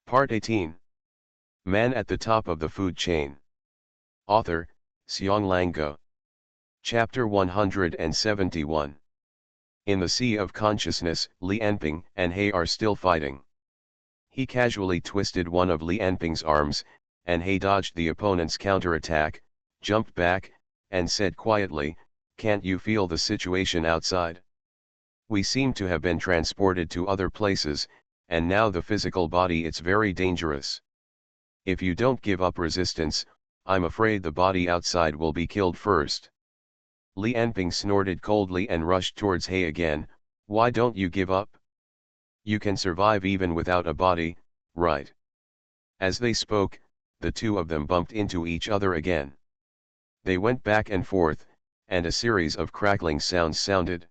Part 18. Man at the Top of the Food Chain. Author, Xionglang Guo. Chapter 171. In the Sea of Consciousness, Li Enping and He are still fighting. He casually twisted one of Li Enping's arms, and He dodged the opponent's counterattack, jumped back, and said quietly, "Can't you feel the situation outside? We seem to have been transported to other places, and now the physical body it's very dangerous. If you don't give up resistance, I'm afraid the body outside will be killed first." Li Enping snorted coldly and rushed towards He again. "Why don't you give up? You can survive even without a body, right?" As they spoke, the two of them bumped into each other again. They went back and forth, and a series of crackling sounds sounded.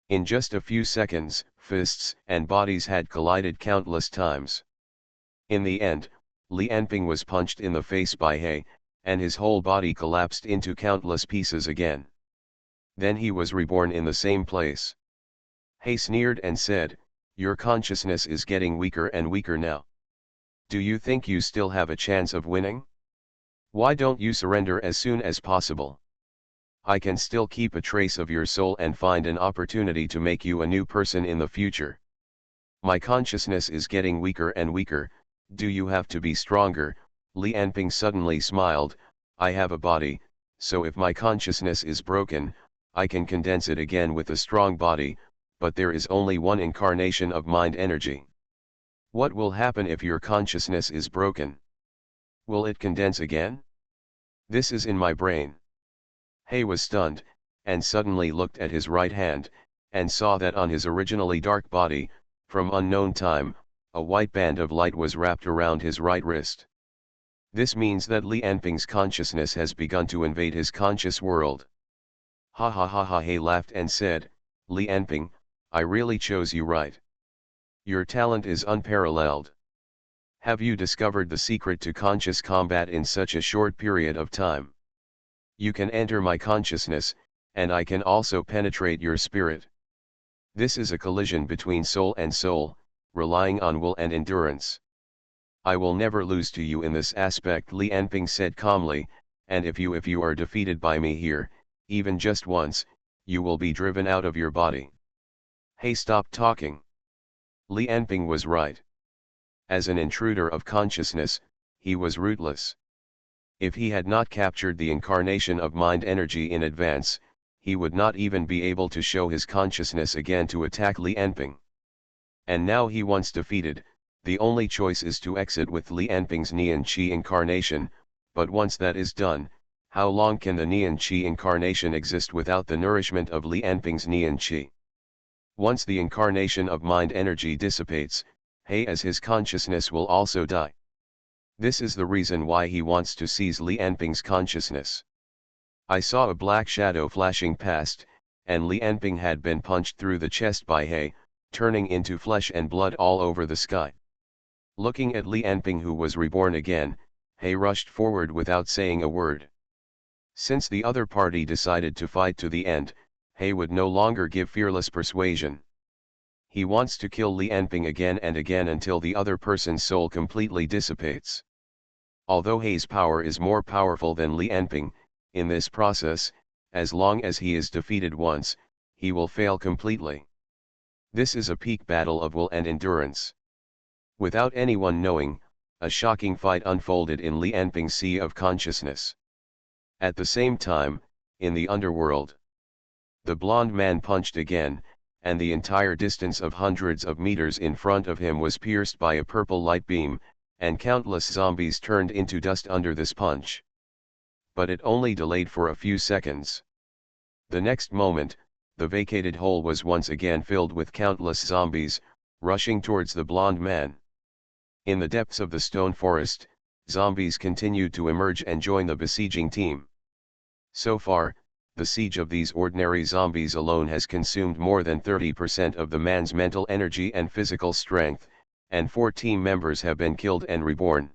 In just a few seconds, fists and bodies had collided countless times. In the end, Li Enping was punched in the face by He, and his whole body collapsed into countless pieces again. Then he was reborn in the same place. He sneered and said, "Your consciousness is getting weaker and weaker now. Do you think you still have a chance of winning? Why don't you surrender as soon as possible? I can still keep a trace of your soul and find an opportunity to make you a new person in the future. My consciousness is getting weaker and weaker. Do you have to be stronger?" Li Enping suddenly smiled. "I have a body, so if my consciousness is broken, I can condense it again with a strong body, but there is only one incarnation of mind energy. What will happen if your consciousness is broken? Will it condense again? This is in my brain." He was stunned, and suddenly looked at his right hand, and saw that on his originally dark body, from unknown time, a white band of light was wrapped around his right wrist. This means that Li Enping's consciousness has begun to invade his conscious world. "Ha ha ha ha!" He laughed and said, "Li Enping, I really chose you right. Your talent is unparalleled. Have you discovered the secret to conscious combat in such a short period of time? You can enter my consciousness, and I can also penetrate your spirit. This is a collision between soul and soul, relying on will and endurance. I will never lose to you in this aspect," Li Enping said calmly, "and if you are defeated by me here, even just once, you will be driven out of your body." He stopped talking. Li Enping was right. As an intruder of consciousness, he was rootless. If he had not captured the incarnation of mind energy in advance, he would not even be able to show his consciousness again to attack Li Enping. And now he once defeated, the only choice is to exit with Li Enping's Nian Qi incarnation, but once that is done, how long can the Nian Qi incarnation exist without the nourishment of Li Enping's Nian Qi? Once the incarnation of mind energy dissipates, He as his consciousness will also die. This is the reason why he wants to seize Li Enping's consciousness. I saw a black shadow flashing past, and Li Enping had been punched through the chest by He, turning into flesh and blood all over the sky. Looking at Li Enping, who was reborn again, He rushed forward without saying a word. Since the other party decided to fight to the end, He would no longer give fearless persuasion. He wants to kill Li Enping again and again until the other person's soul completely dissipates. Although He's power is more powerful than Li Enping, in this process, as long as he is defeated once, he will fail completely. This is a peak battle of will and endurance. Without anyone knowing, a shocking fight unfolded in Li Enping's Sea of Consciousness. At the same time, in the underworld, the blonde man punched again, and the entire distance of hundreds of meters in front of him was pierced by a purple light beam, and countless zombies turned into dust under this punch. But it only delayed for a few seconds. The next moment, the vacated hole was once again filled with countless zombies, rushing towards the blonde man. In the depths of the stone forest, zombies continued to emerge and join the besieging team. So far, the siege of these ordinary zombies alone has consumed more than 30% of the man's mental energy and physical strength, and 4 team members have been killed and reborn.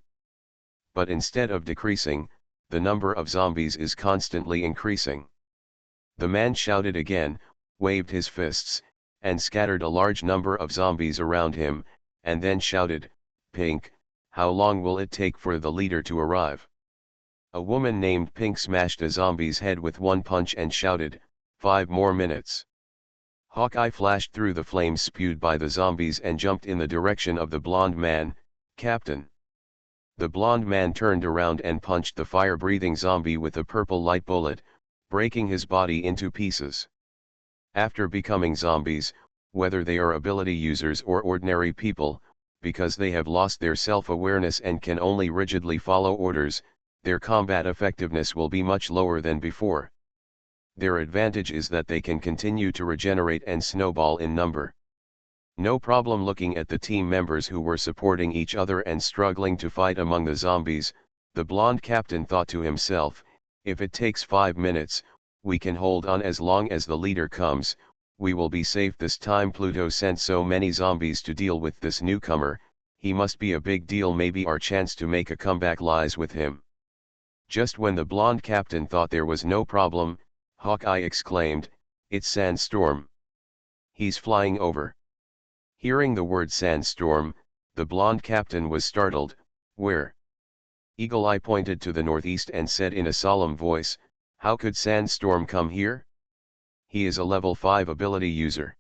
But instead of decreasing, the number of zombies is constantly increasing. The man shouted again, waved his fists, and scattered a large number of zombies around him, and then shouted, "Pink, How long will it take for the leader to arrive? A woman named Pink smashed a zombie's head with one punch and shouted, 5 more minutes. Hawkeye flashed through the flames spewed by the zombies and jumped in the direction of the blonde man. Captain. The blonde man turned around and punched the fire-breathing zombie with a purple light bullet, breaking his body into pieces. After becoming zombies, whether they are ability users or ordinary people, because they have lost their self-awareness and can only rigidly follow orders, their combat effectiveness will be much lower than before. Their advantage is that they can continue to regenerate and snowball in number. No problem looking at the team members who were supporting each other and struggling to fight among the zombies, the blonde captain thought to himself, if it takes 5 minutes, we can hold on as long as the leader comes, we will be safe this time. Pluto sent so many zombies to deal with this newcomer, he must be a big deal, maybe our chance to make a comeback lies with him. Just when the blonde captain thought there was no problem, Hawkeye exclaimed, it's Sandstorm. He's flying over. Hearing the word Sandstorm, the blonde captain was startled. Where? Eagle Eye pointed to the northeast and said in a solemn voice, how could Sandstorm come here? He is a level 5 ability user.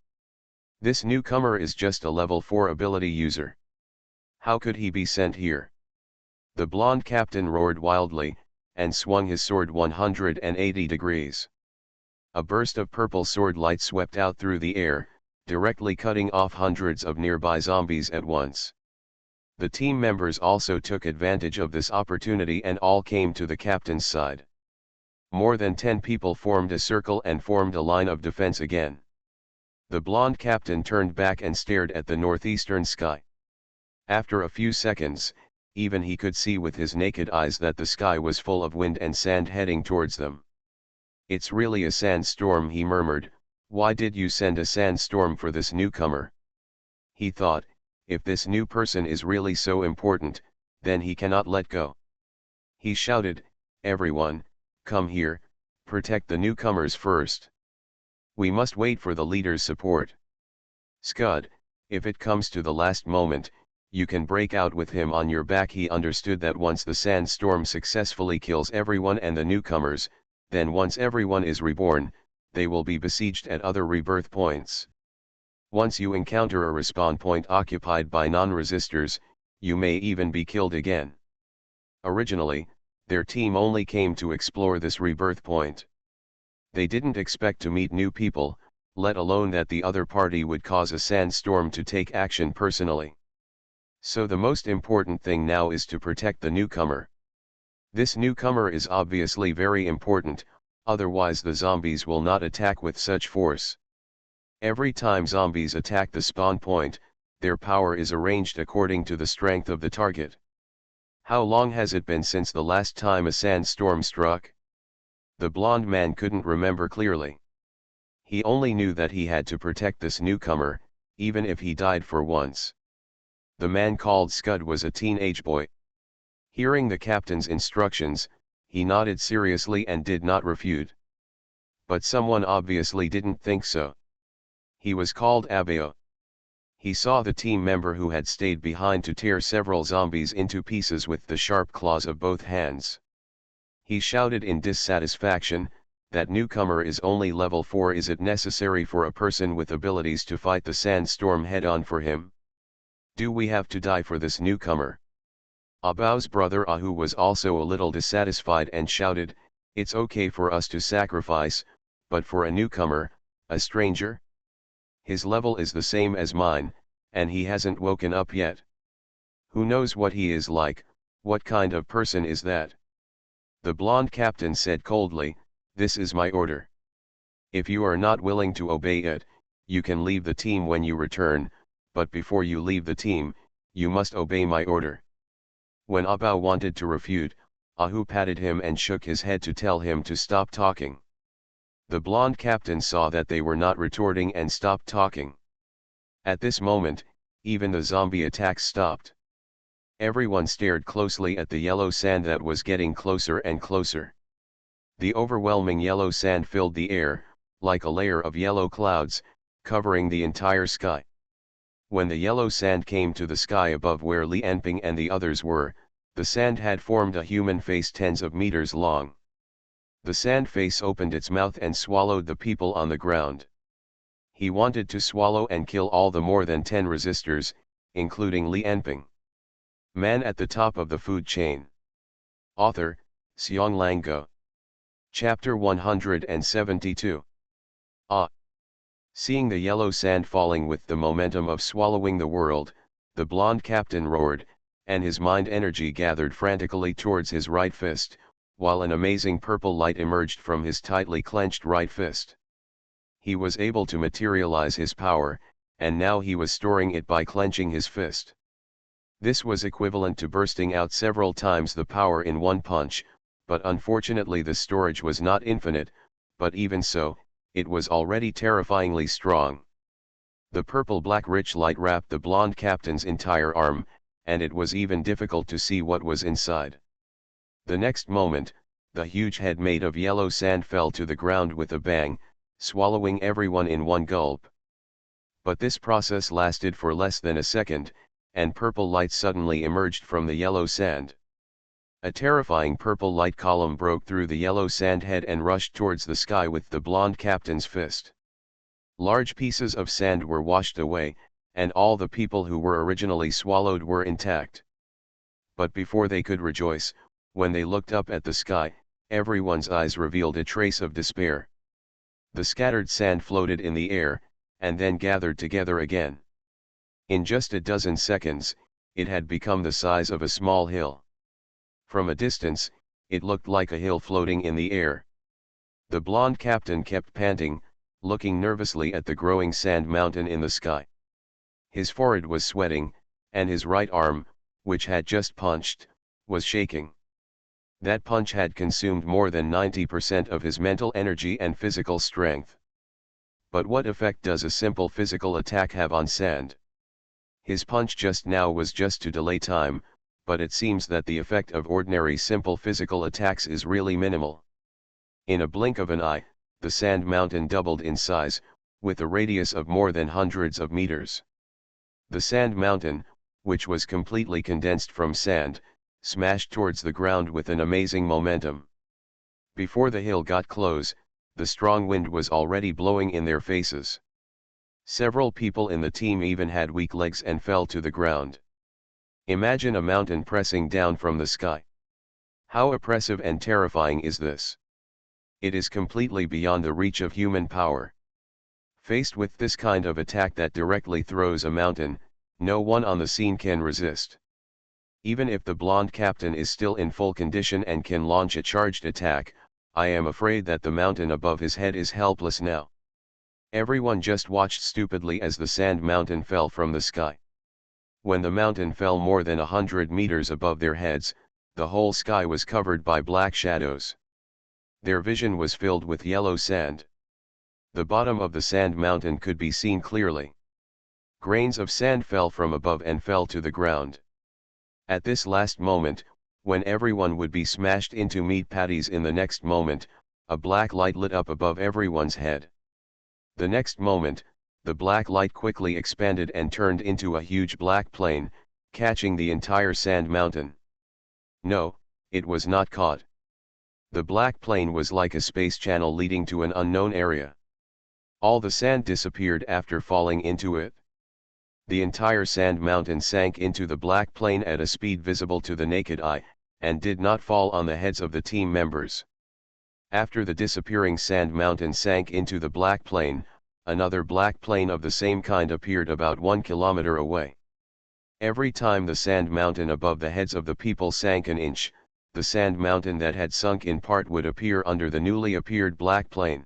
This newcomer is just a level 4 ability user. How could he be sent here? The blonde captain roared wildly, and swung his sword 180 degrees. A burst of purple sword light swept out through the air, directly cutting off hundreds of nearby zombies at once. The team members also took advantage of this opportunity and all came to the captain's side. More than 10 people formed a circle and formed a line of defense again. The blonde captain turned back and stared at the northeastern sky. After a few seconds, even he could see with his naked eyes that the sky was full of wind and sand heading towards them. It's really a sandstorm, he murmured. Why did you send a sandstorm for this newcomer? He thought, if this new person is really so important, then he cannot let go. He shouted, everyone, come here, protect the newcomers first. We must wait for the leader's support. Scud, if it comes to the last moment, you can break out with him on your back. He understood that once the sandstorm successfully kills everyone and the newcomers, then once everyone is reborn, they will be besieged at other rebirth points. Once you encounter a respawn point occupied by non-resistors, you may even be killed again. Originally, their team only came to explore this rebirth point. They didn't expect to meet new people, let alone that the other party would cause a sandstorm to take action personally. So the most important thing now is to protect the newcomer. This newcomer is obviously very important, otherwise the zombies will not attack with such force. Every time zombies attack the spawn point, their power is arranged according to the strength of the target. How long has it been since the last time a sandstorm struck? The blonde man couldn't remember clearly. He only knew that he had to protect this newcomer, even if he died for once. The man called Scud was a teenage boy. Hearing the captain's instructions, he nodded seriously and did not refute. But someone obviously didn't think so. He was called Abeo. He saw the team member who had stayed behind to tear several zombies into pieces with the sharp claws of both hands. He shouted in dissatisfaction, that newcomer is only level 4. Is it necessary for a person with abilities to fight the sandstorm head-on for him? Do we have to die for this newcomer? Abao's brother Ahu was also a little dissatisfied and shouted, it's okay for us to sacrifice, but for a newcomer, a stranger? His level is the same as mine, and he hasn't woken up yet. Who knows what he is like? What kind of person is that? The blonde captain said coldly, this is my order. If you are not willing to obey it, you can leave the team when you return, but before you leave the team, you must obey my order. When Abao wanted to refute, Ahu patted him and shook his head to tell him to stop talking. The blonde captain saw that they were not retorting and stopped talking. At this moment, even the zombie attacks stopped. Everyone stared closely at the yellow sand that was getting closer and closer. The overwhelming yellow sand filled the air, like a layer of yellow clouds, covering the entire sky. When the yellow sand came to the sky above where Li Enping and the others were, the sand had formed a human face tens of meters long. The sand face opened its mouth and swallowed the people on the ground. He wanted to swallow and kill all the more than 10 resistors, including Li Enping. Man at the top of the food chain. Author, Xionglang Guo. Chapter 172. Seeing the yellow sand falling with the momentum of swallowing the world, the blonde captain roared, and his mind energy gathered frantically towards his right fist, while an amazing purple light emerged from his tightly clenched right fist. He was able to materialize his power, and now he was storing it by clenching his fist. This was equivalent to bursting out several times the power in one punch, but unfortunately the storage was not infinite, but even so, it was already terrifyingly strong. The purple-black rich light wrapped the blonde captain's entire arm, and it was even difficult to see what was inside. The next moment, the huge head made of yellow sand fell to the ground with a bang, swallowing everyone in one gulp. But this process lasted for less than a second, and purple light suddenly emerged from the yellow sand. A terrifying purple light column broke through the yellow sand head and rushed towards the sky with the blonde captain's fist. Large pieces of sand were washed away, and all the people who were originally swallowed were intact. But before they could rejoice, when they looked up at the sky, everyone's eyes revealed a trace of despair. The scattered sand floated in the air, and then gathered together again. In just a dozen seconds, it had become the size of a small hill. From a distance, it looked like a hill floating in the air. The blonde captain kept panting, looking nervously at the growing sand mountain in the sky. His forehead was sweating, and his right arm, which had just punched, was shaking. That punch had consumed more than 90% of his mental energy and physical strength. But what effect does a simple physical attack have on sand? His punch just now was just to delay time, but it seems that the effect of ordinary simple physical attacks is really minimal. In a blink of an eye, the sand mountain doubled in size, with a radius of more than hundreds of meters. The sand mountain, which was completely condensed from sand, smashed towards the ground with an amazing momentum. Before the hill got close, the strong wind was already blowing in their faces. Several people in the team even had weak legs and fell to the ground. Imagine a mountain pressing down from the sky. How oppressive and terrifying is this? It is completely beyond the reach of human power. Faced with this kind of attack that directly throws a mountain, no one on the scene can resist. Even if the blonde captain is still in full condition and can launch a charged attack, I am afraid that the mountain above his head is helpless now. Everyone just watched stupidly as the sand mountain fell from the sky. When the mountain fell more than 100 meters above their heads, the whole sky was covered by black shadows. Their vision was filled with yellow sand. The bottom of the sand mountain could be seen clearly. Grains of sand fell from above and fell to the ground. At this last moment, when everyone would be smashed into meat patties in the next moment, a black light lit up above everyone's head. The next moment, the black light quickly expanded and turned into a huge black plane, catching the entire sand mountain. No, it was not caught. The black plane was like a space channel leading to an unknown area. All the sand disappeared after falling into it. The entire sand mountain sank into the black plane at a speed visible to the naked eye, and did not fall on the heads of the team members. After the disappearing sand mountain sank into the black plane, another black plane of the same kind appeared about 1 kilometer away. Every time the sand mountain above the heads of the people sank an inch, the sand mountain that had sunk in part would appear under the newly appeared black plane.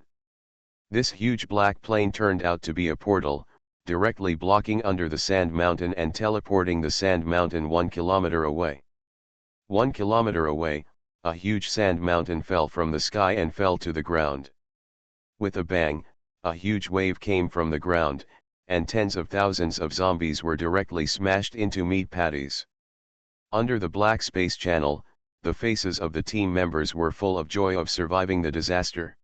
This huge black plane turned out to be a portal, directly blocking under the sand mountain and teleporting the sand mountain 1 kilometer away. 1 kilometer away, a huge sand mountain fell from the sky and fell to the ground. With a bang, a huge wave came from the ground, and tens of thousands of zombies were directly smashed into meat patties. Under the black space channel, the faces of the team members were full of joy of surviving the disaster.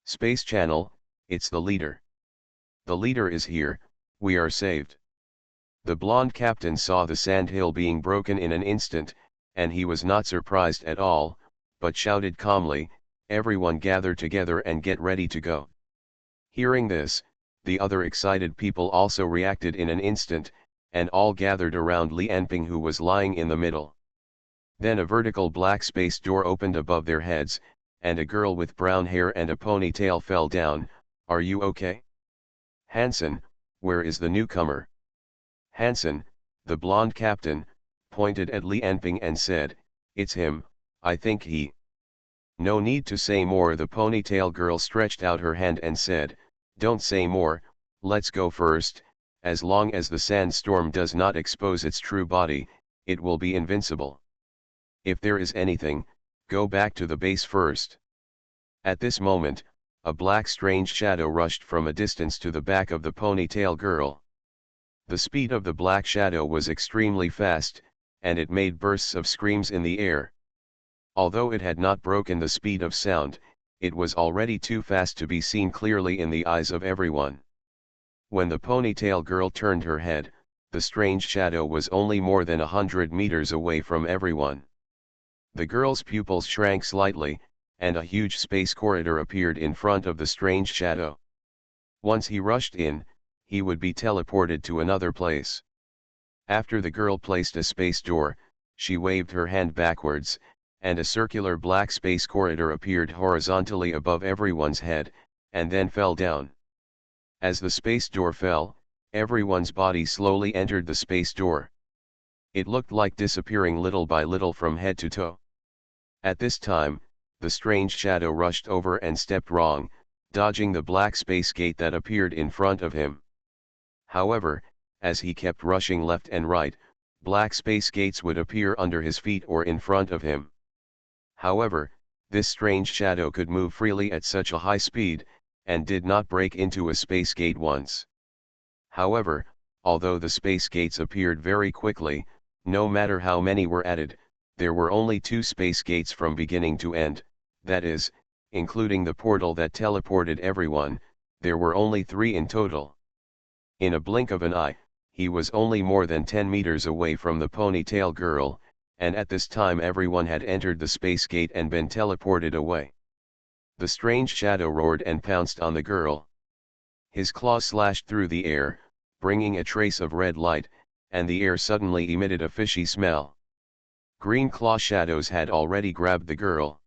Space channel, it's the leader. The leader is here, we are saved. The blonde captain saw the sandhill being broken in an instant, and he was not surprised at all, but shouted calmly, "Everyone gather together and get ready to go." Hearing this, the other excited people also reacted in an instant, and all gathered around Li Enping, who was lying in the middle. Then a vertical black space door opened above their heads, and a girl with brown hair and a ponytail fell down. "Are you okay? Hansen, where is the newcomer?" Hansen, the blonde captain, pointed at Li Enping and said, "It's him, I think he." "No need to say more." The ponytail girl stretched out her hand and said, "Don't say more, let's go first. As long as the sandstorm does not expose its true body, it will be invincible. If there is anything, go back to the base first." At this moment, a black strange shadow rushed from a distance to the back of the ponytail girl. The speed of the black shadow was extremely fast, and it made bursts of screams in the air. Although it had not broken the speed of sound, it was already too fast to be seen clearly in the eyes of everyone. When the ponytail girl turned her head, the strange shadow was only more than 100 meters away from everyone. The girl's pupils shrank slightly, and a huge space corridor appeared in front of the strange shadow. Once he rushed in, he would be teleported to another place. After the girl placed a space door, she waved her hand backwards, and a circular black space corridor appeared horizontally above everyone's head, and then fell down. As the space door fell, everyone's body slowly entered the space door. It looked like disappearing little by little from head to toe. At this time, the strange shadow rushed over and stepped wrong, dodging the black space gate that appeared in front of him. However, as he kept rushing left and right, black space gates would appear under his feet or in front of him. However, this strange shadow could move freely at such a high speed, and did not break into a space gate once. However, although the space gates appeared very quickly, no matter how many were added, there were only 2 space gates from beginning to end, that is, including the portal that teleported everyone, there were only 3 in total. In a blink of an eye, he was only more than 10 meters away from the ponytail girl, and at this time everyone had entered the space gate and been teleported away. The strange shadow roared and pounced on the girl. His claws slashed through the air, bringing a trace of red light, and the air suddenly emitted a fishy smell. Green claw shadows had already grabbed the girl.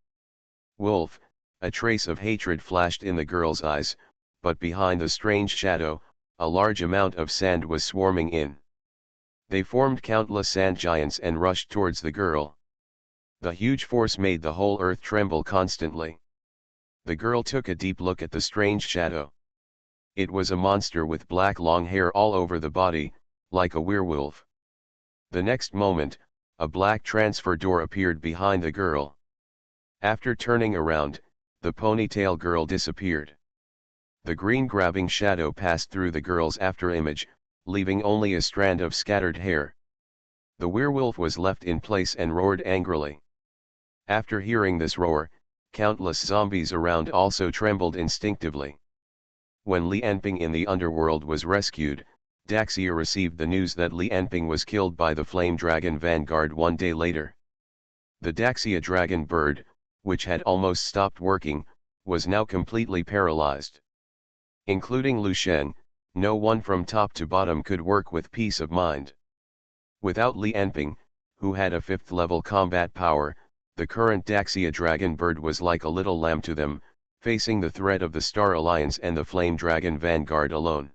"Wolf," a trace of hatred flashed in the girl's eyes, but behind the strange shadow, a large amount of sand was swarming in. They formed countless sand giants and rushed towards the girl. The huge force made the whole earth tremble constantly. The girl took a deep look at the strange shadow. It was a monster with black long hair all over the body, like a werewolf. The next moment, a black transfer door appeared behind the girl. After turning around, the ponytail girl disappeared. The green grabbing shadow passed through the girl's afterimage, leaving only a strand of scattered hair. The werewolf was left in place and roared angrily. After hearing this roar, countless zombies around also trembled instinctively. When Li Enping in the underworld was rescued, Daxia received the news that Li Enping was killed by the Flame Dragon Vanguard 1 day later. The Daxia dragon bird, which had almost stopped working, was now completely paralyzed. Including Lu Sheng, no one from top to bottom could work with peace of mind. Without Li Enping, who had a 5th level combat power, the current Daxia dragon bird was like a little lamb to them, facing the threat of the Star Alliance and the Flame Dragon Vanguard alone.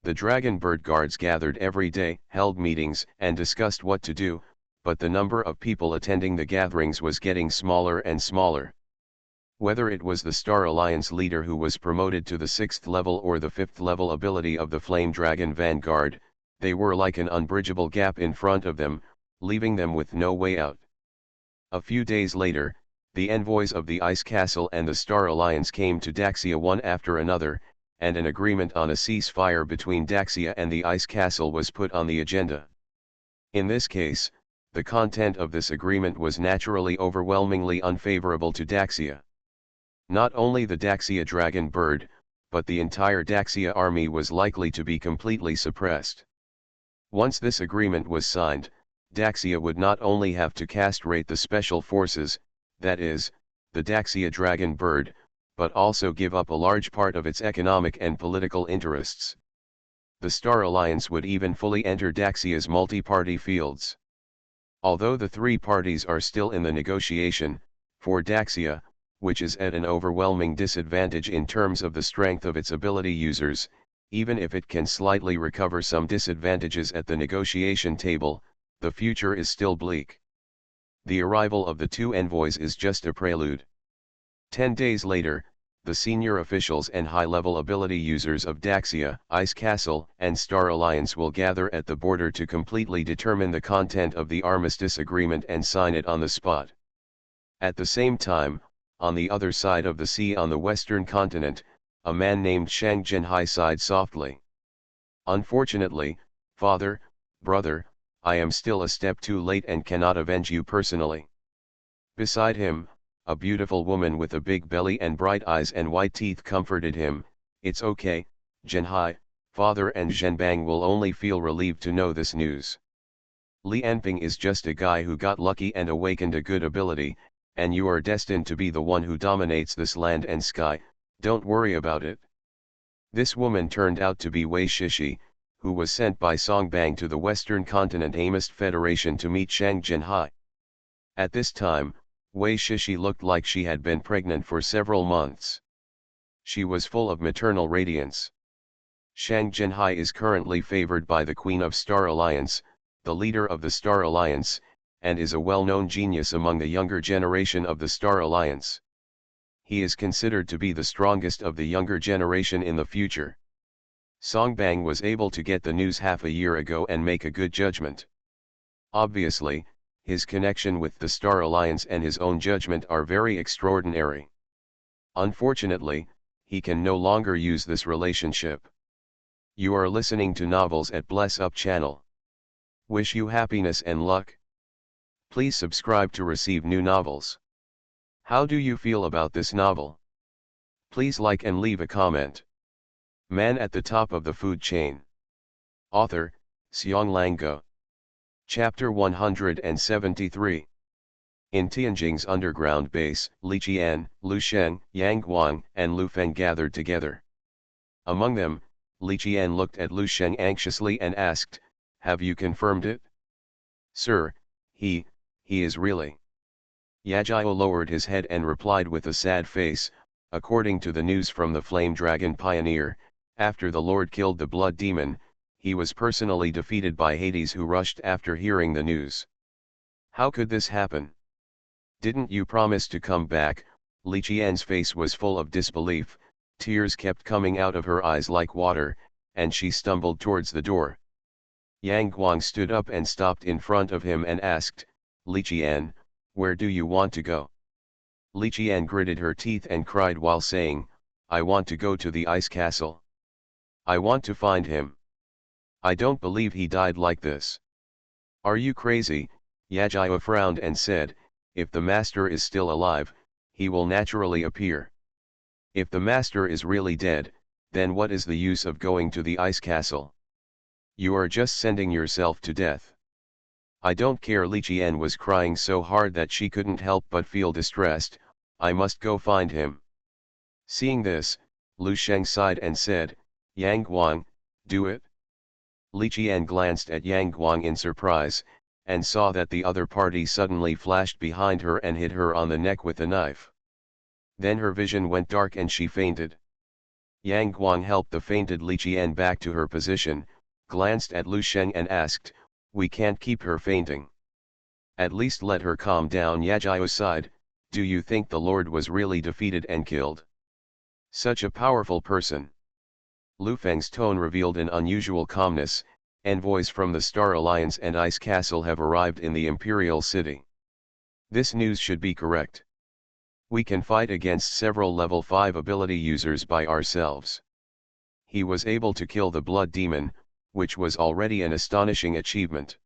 The dragon bird guards gathered every day, held meetings and discussed what to do, but the number of people attending the gatherings was getting smaller and smaller. Whether it was the Star Alliance leader who was promoted to the 6th level or the 5th level ability of the Flame Dragon Vanguard, they were like an unbridgeable gap in front of them, leaving them with no way out. A few days later, the envoys of the Ice Castle and the Star Alliance came to Daxia one after another, and an agreement on a ceasefire between Daxia and the Ice Castle was put on the agenda. In this case, the content of this agreement was naturally overwhelmingly unfavorable to Daxia. Not only the Daxia dragon bird, but the entire Daxia army was likely to be completely suppressed. Once this agreement was signed, Daxia would not only have to castrate the special forces, that is, the Daxia dragon bird, but also give up a large part of its economic and political interests. The Star Alliance would even fully enter Daxia's multi-party fields. Although the three parties are still in the negotiation, for Daxia, which is at an overwhelming disadvantage in terms of the strength of its ability users, even if it can slightly recover some disadvantages at the negotiation table, the future is still bleak. The arrival of the two envoys is just a prelude. 10 days later, the senior officials and high-level ability users of Daxia, Ice Castle, and Star Alliance will gather at the border to completely determine the content of the armistice agreement and sign it on the spot. At the same time, on the other side of the sea on the western continent, a man named Shang Jinhai sighed softly. Unfortunately, father, brother, I am still a step too late and cannot avenge you personally. Beside him, a beautiful woman with a big belly and bright eyes and white teeth comforted him. It's okay, Jinhai, father and Zhenbang will only feel relieved to know this news. Li Anping is just a guy who got lucky and awakened a good ability, and you are destined to be the one who dominates this land and sky, don't worry about it. This woman turned out to be Wei Shishi, who was sent by Songbang to the Western Continent Amist Federation to meet Shang Jinhai. At this time, Wei Shishi looked like she had been pregnant for several months. She was full of maternal radiance. Shang Jinhai is currently favored by the Queen of Star Alliance, the leader of the Star Alliance, and is a well-known genius among the younger generation of the Star Alliance. He is considered to be the strongest of the younger generation in the future. Songbang was able to get the news half a year ago and make a good judgment. Obviously, his connection with the Star Alliance and his own judgment are very extraordinary. Unfortunately, he can no longer use this relationship. You are listening to Novels at Bless Up channel. Wish you happiness and luck. Please subscribe to receive new novels. How do you feel about this novel? Please like and leave a comment. Man at the top of the food chain. Author, Xiong Lango. Chapter 173. In Tianjing's underground base, Li Qian, Lu Sheng, Yang Guang, and Lu Feng gathered together. Among them, Li Qian looked at Lu Sheng anxiously and asked, "Have you confirmed it?" "Sir, he is really." Yajiao lowered his head and replied with a sad face, "According to the news from the Flame Dragon Pioneer, after the Lord killed the Blood Demon, he was personally defeated by Hades, who rushed after hearing the news." "How could this happen? Didn't you promise to come back?" Li Qian's face was full of disbelief, tears kept coming out of her eyes like water, and she stumbled towards the door. Yang Guang stood up and stopped in front of him and asked, "Li Qian, where do you want to go?" Li Qian gritted her teeth and cried while saying, "I want to go to the ice castle. I want to find him. I don't believe he died like this." "Are you crazy?" Yajiao frowned and said, "If the master is still alive, he will naturally appear. If the master is really dead, then what is the use of going to the ice castle? You are just sending yourself to death." "I don't care." Li Qian was crying so hard that she couldn't help but feel distressed. "I must go find him." Seeing this, Lu Sheng sighed and said, "Yang Guang, do it." Li Qian glanced at Yang Guang in surprise, and saw that the other party suddenly flashed behind her and hit her on the neck with a knife. Then her vision went dark and she fainted. Yang Guang helped the fainted Li Qian back to her position, glanced at Lu Sheng and asked, "We can't keep her fainting. At least let her calm down." Yajiao sighed, "Do you think the Lord was really defeated and killed? Such a powerful person." Lu Feng's tone revealed an unusual calmness. "Envoys from the Star Alliance and Ice Castle have arrived in the Imperial City. This news should be correct. We can fight against several level 5 ability users by ourselves. He was able to kill the Blood Demon, which was already an astonishing achievement.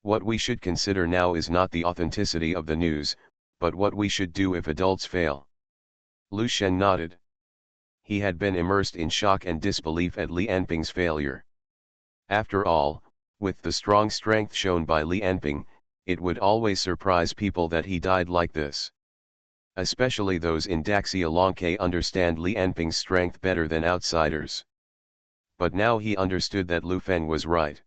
What we should consider now is not the authenticity of the news, but what we should do if adults fail." Lu Sheng nodded. He had been immersed in shock and disbelief at Li Anping's failure. After all, With the strong strength shown by Li Enping, it would always surprise people that he died like this. Especially those in Daxia understand Li Enping's strength better than outsiders. But now he understood that Lu Feng was right.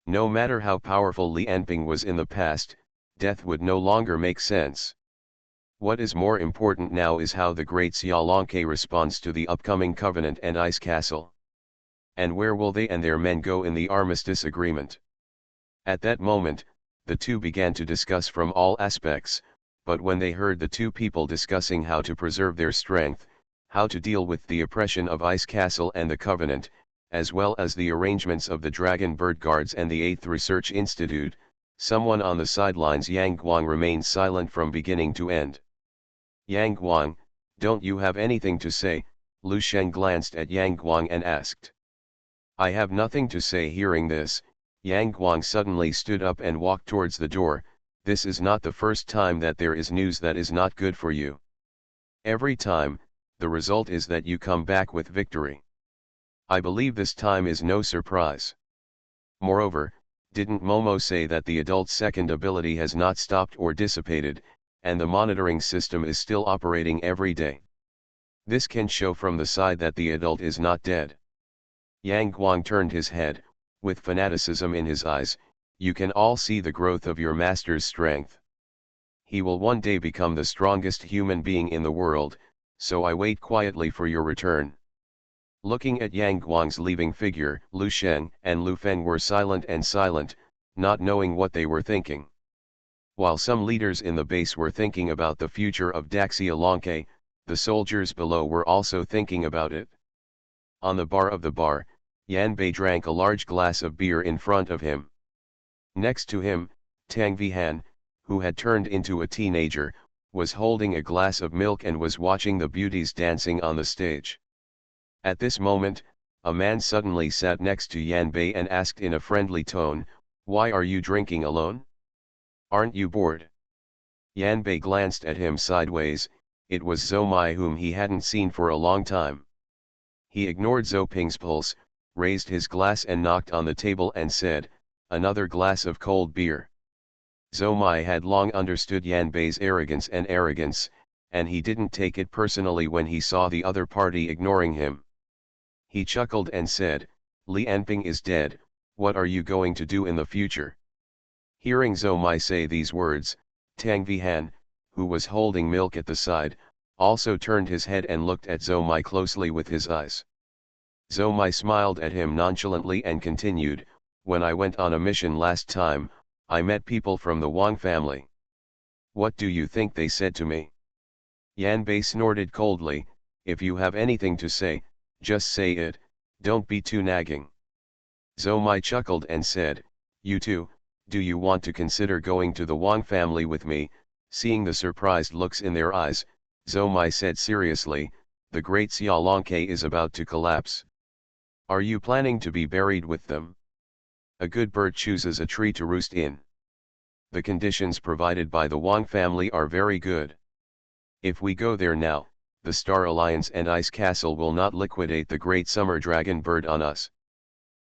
No matter how powerful Li Enping was in the past, death would no longer make sense. What is more important now is how the great Xiaolongke responds to the upcoming Covenant and Ice Castle. And where will they and their men go in the armistice agreement? At that moment, the two began to discuss from all aspects, but when they heard the two people discussing how to preserve their strength, how to deal with the oppression of Ice Castle and the Covenant, as well as the arrangements of the Dragon Bird Guards and the 8th Research Institute, someone on the sidelines Yang Guang remained silent from beginning to end. Yang Guang, don't you have anything to say? Lu Sheng glanced at Yang Guang and asked. I have nothing to say. Hearing this, Yang Guang suddenly stood up and walked towards the door. This is not the first time that there is news that is not good for you. Every time, the result is that you come back with victory. I believe this time is no surprise. Moreover, didn't Momo say that the adult's second ability has not stopped or dissipated, and the monitoring system is still operating every day? This can show from the side that the adult is not dead. Yang Guang turned his head, with fanaticism in his eyes. You can all see the growth of your master's strength. He will one day become the strongest human being in the world, so I wait quietly for your return. Looking at Yang Guang's leaving figure, Lu Sheng and Lu Feng were silent, not knowing what they were thinking. While some leaders in the base were thinking about the future of Daxia, the soldiers below were also thinking about it. On the bar of the bar, Yan Bei drank a large glass of beer in front of him. Next to him, Tang Vihan, who had turned into a teenager, was holding a glass of milk and was watching the beauties dancing on the stage. At this moment, a man suddenly sat next to Yan Bei and asked in a friendly tone, "Why are you drinking alone? Aren't you bored?" Yan Bei glanced at him sideways. It was Zhou Mai, whom he hadn't seen for a long time. He ignored Zhou Ping's pulse, raised his glass and knocked on the table and said, "Another glass of cold beer." Zhou Mai had long understood Yan Bei's arrogance, and he didn't take it personally when he saw the other party ignoring him. He chuckled and said, "Li Enping is dead, what are you going to do in the future?" Hearing Zhou Mai say these words, Tang Vihan, who was holding milk at the side, also turned his head and looked at Zhou Mai closely with his eyes. Zhou Mai smiled at him nonchalantly and continued, "When I went on a mission last time, I met people from the Wang family. What do you think they said to me?" Yan Bei snorted coldly, "If you have anything to say, just say it, don't be too nagging." Zhou Mai chuckled and said, "You too, do you want to consider going to the Wang family with me?" Seeing the surprised looks in their eyes, Zhou Mai said seriously, "The great Xiaolongke is about to collapse. Are you planning to be buried with them? A good bird chooses a tree to roost in. The conditions provided by the Wang family are very good. If we go there now, the Star Alliance and Ice Castle will not liquidate the great summer dragon bird on us.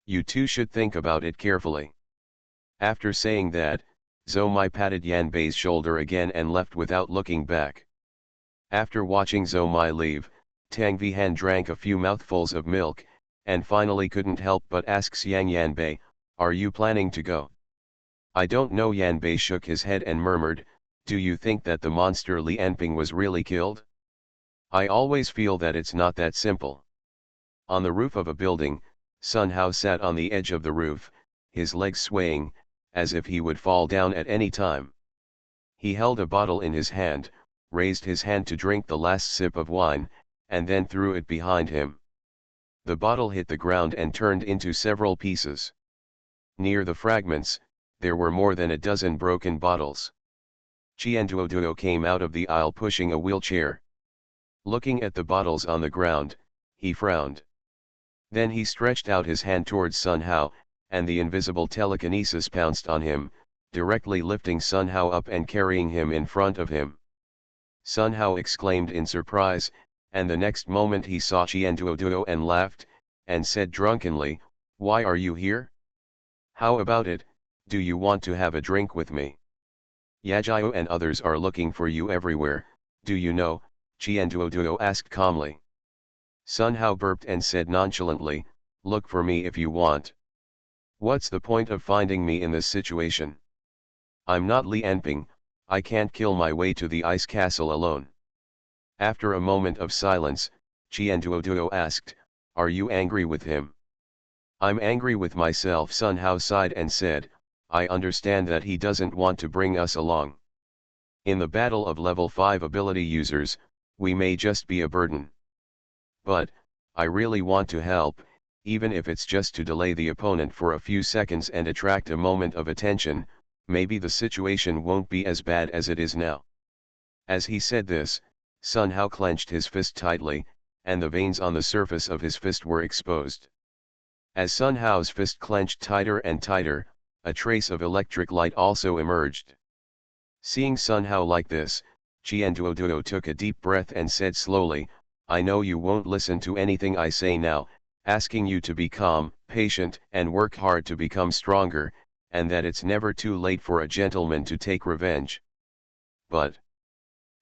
You two should think about it carefully." After saying that, Zhou Mai patted Yan Bei's shoulder again and left without looking back. After watching Zhou Mai leave, Tang Vihan drank a few mouthfuls of milk, and finally couldn't help but ask Yan Bei, "Are you planning to go?" "I don't know." Yan Bei shook his head and murmured, "Do you think that the monster Li Enping was really killed? I always feel that it's not that simple." On the roof of a building, Sun Hao sat on the edge of the roof, his legs swaying, as if he would fall down at any time. He held a bottle in his hand, raised his hand to drink the last sip of wine, and then threw it behind him. The bottle hit the ground and turned into several pieces. Near the fragments, there were more than a dozen broken bottles. Qianduoduo came out of the aisle pushing a wheelchair. Looking at the bottles on the ground, he frowned. Then he stretched out his hand towards Sun Hao, and the invisible telekinesis pounced on him, directly lifting Sun Hao up and carrying him in front of him. Sun Hao exclaimed in surprise, and the next moment he saw Qianduoduo and laughed, and said drunkenly, "Why are you here? How about it, do you want to have a drink with me? Yajiao and others are looking for you everywhere, do you know? Qianduoduo asked calmly. Sun Hao burped and said nonchalantly, look for me if you want. What's the point of finding me in this situation? I'm not Li Enping, I can't kill my way to the ice castle alone. After a moment of silence, Qianduoduo asked, are you angry with him? I'm angry with myself. Sun Hao sighed and said, I understand that he doesn't want to bring us along. In the battle of level 5 ability users, we may just be a burden. But, I really want to help, even if it's just to delay the opponent for a few seconds and attract a moment of attention. Maybe the situation won't be as bad as it is now. As he said this, Sun Hao clenched his fist tightly, and the veins on the surface of his fist were exposed. As Sun Hao's fist clenched tighter and tighter, a trace of electric light also emerged. Seeing Sun Hao like this, Qianduoduo took a deep breath and said slowly, I know you won't listen to anything I say now, asking you to be calm, patient, and work hard to become stronger, and that it's never too late for a gentleman to take revenge. But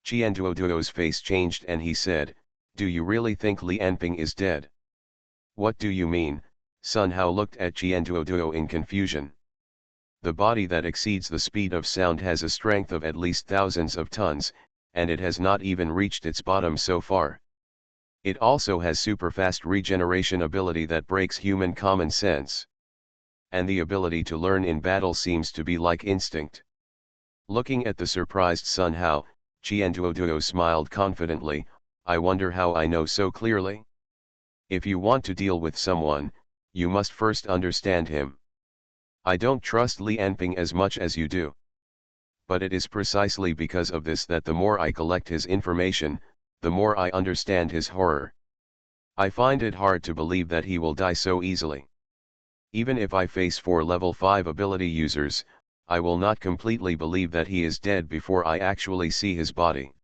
Qianduoduo's face changed and he said, do you really think Li Enping is dead? What do you mean? Sun Hao looked at Qianduoduo in confusion. The body that exceeds the speed of sound has a strength of at least thousands of tons, and it has not even reached its bottom so far. It also has super fast regeneration ability that breaks human common sense. And the ability to learn in battle seems to be like instinct. Looking at the surprised Sun Hao, Qianduoduo smiled confidently, I wonder how I know so clearly? If you want to deal with someone, you must first understand him. I don't trust Li Enping as much as you do. But it is precisely because of this that the more I collect his information, the more I understand his horror. I find it hard to believe that he will die so easily. Even if I face 4 level 5 ability users, I will not completely believe that he is dead before I actually see his body.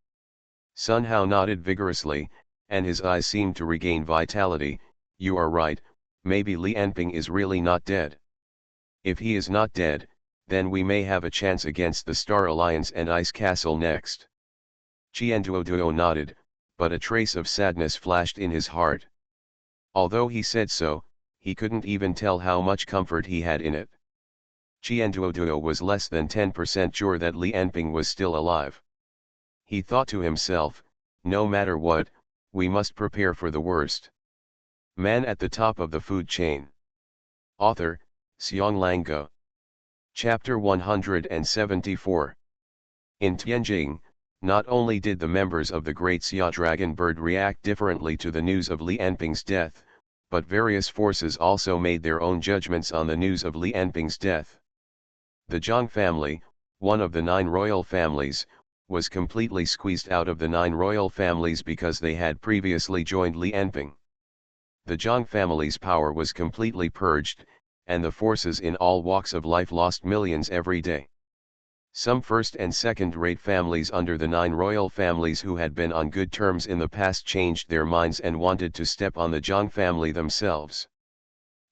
Sun Hao nodded vigorously, and his eyes seemed to regain vitality. You are right, maybe Li Enping is really not dead. If he is not dead, then we may have a chance against the Star Alliance and Ice Castle next. Qianduoduo nodded, but a trace of sadness flashed in his heart. Although he said so, he couldn't even tell how much comfort he had in it. Qianduoduo was less than 10% sure that Li Enping was still alive. He thought to himself, no matter what, we must prepare for the worst. Man at the top of the food chain. Author, Xiang Go. Chapter 174. In Tianjing, not only did the members of the Great Xia Dragon Bird react differently to the news of Li Enping's death, but various forces also made their own judgments on the news of Li Enping's death. The Zhang family, one of the 9 royal families, was completely squeezed out of the 9 royal families because they had previously joined Li Enping. The Zhang family's power was completely purged, and the forces in all walks of life lost millions every day. Some first and second-rate families under the 9 royal families who had been on good terms in the past changed their minds and wanted to step on the Zhang family themselves.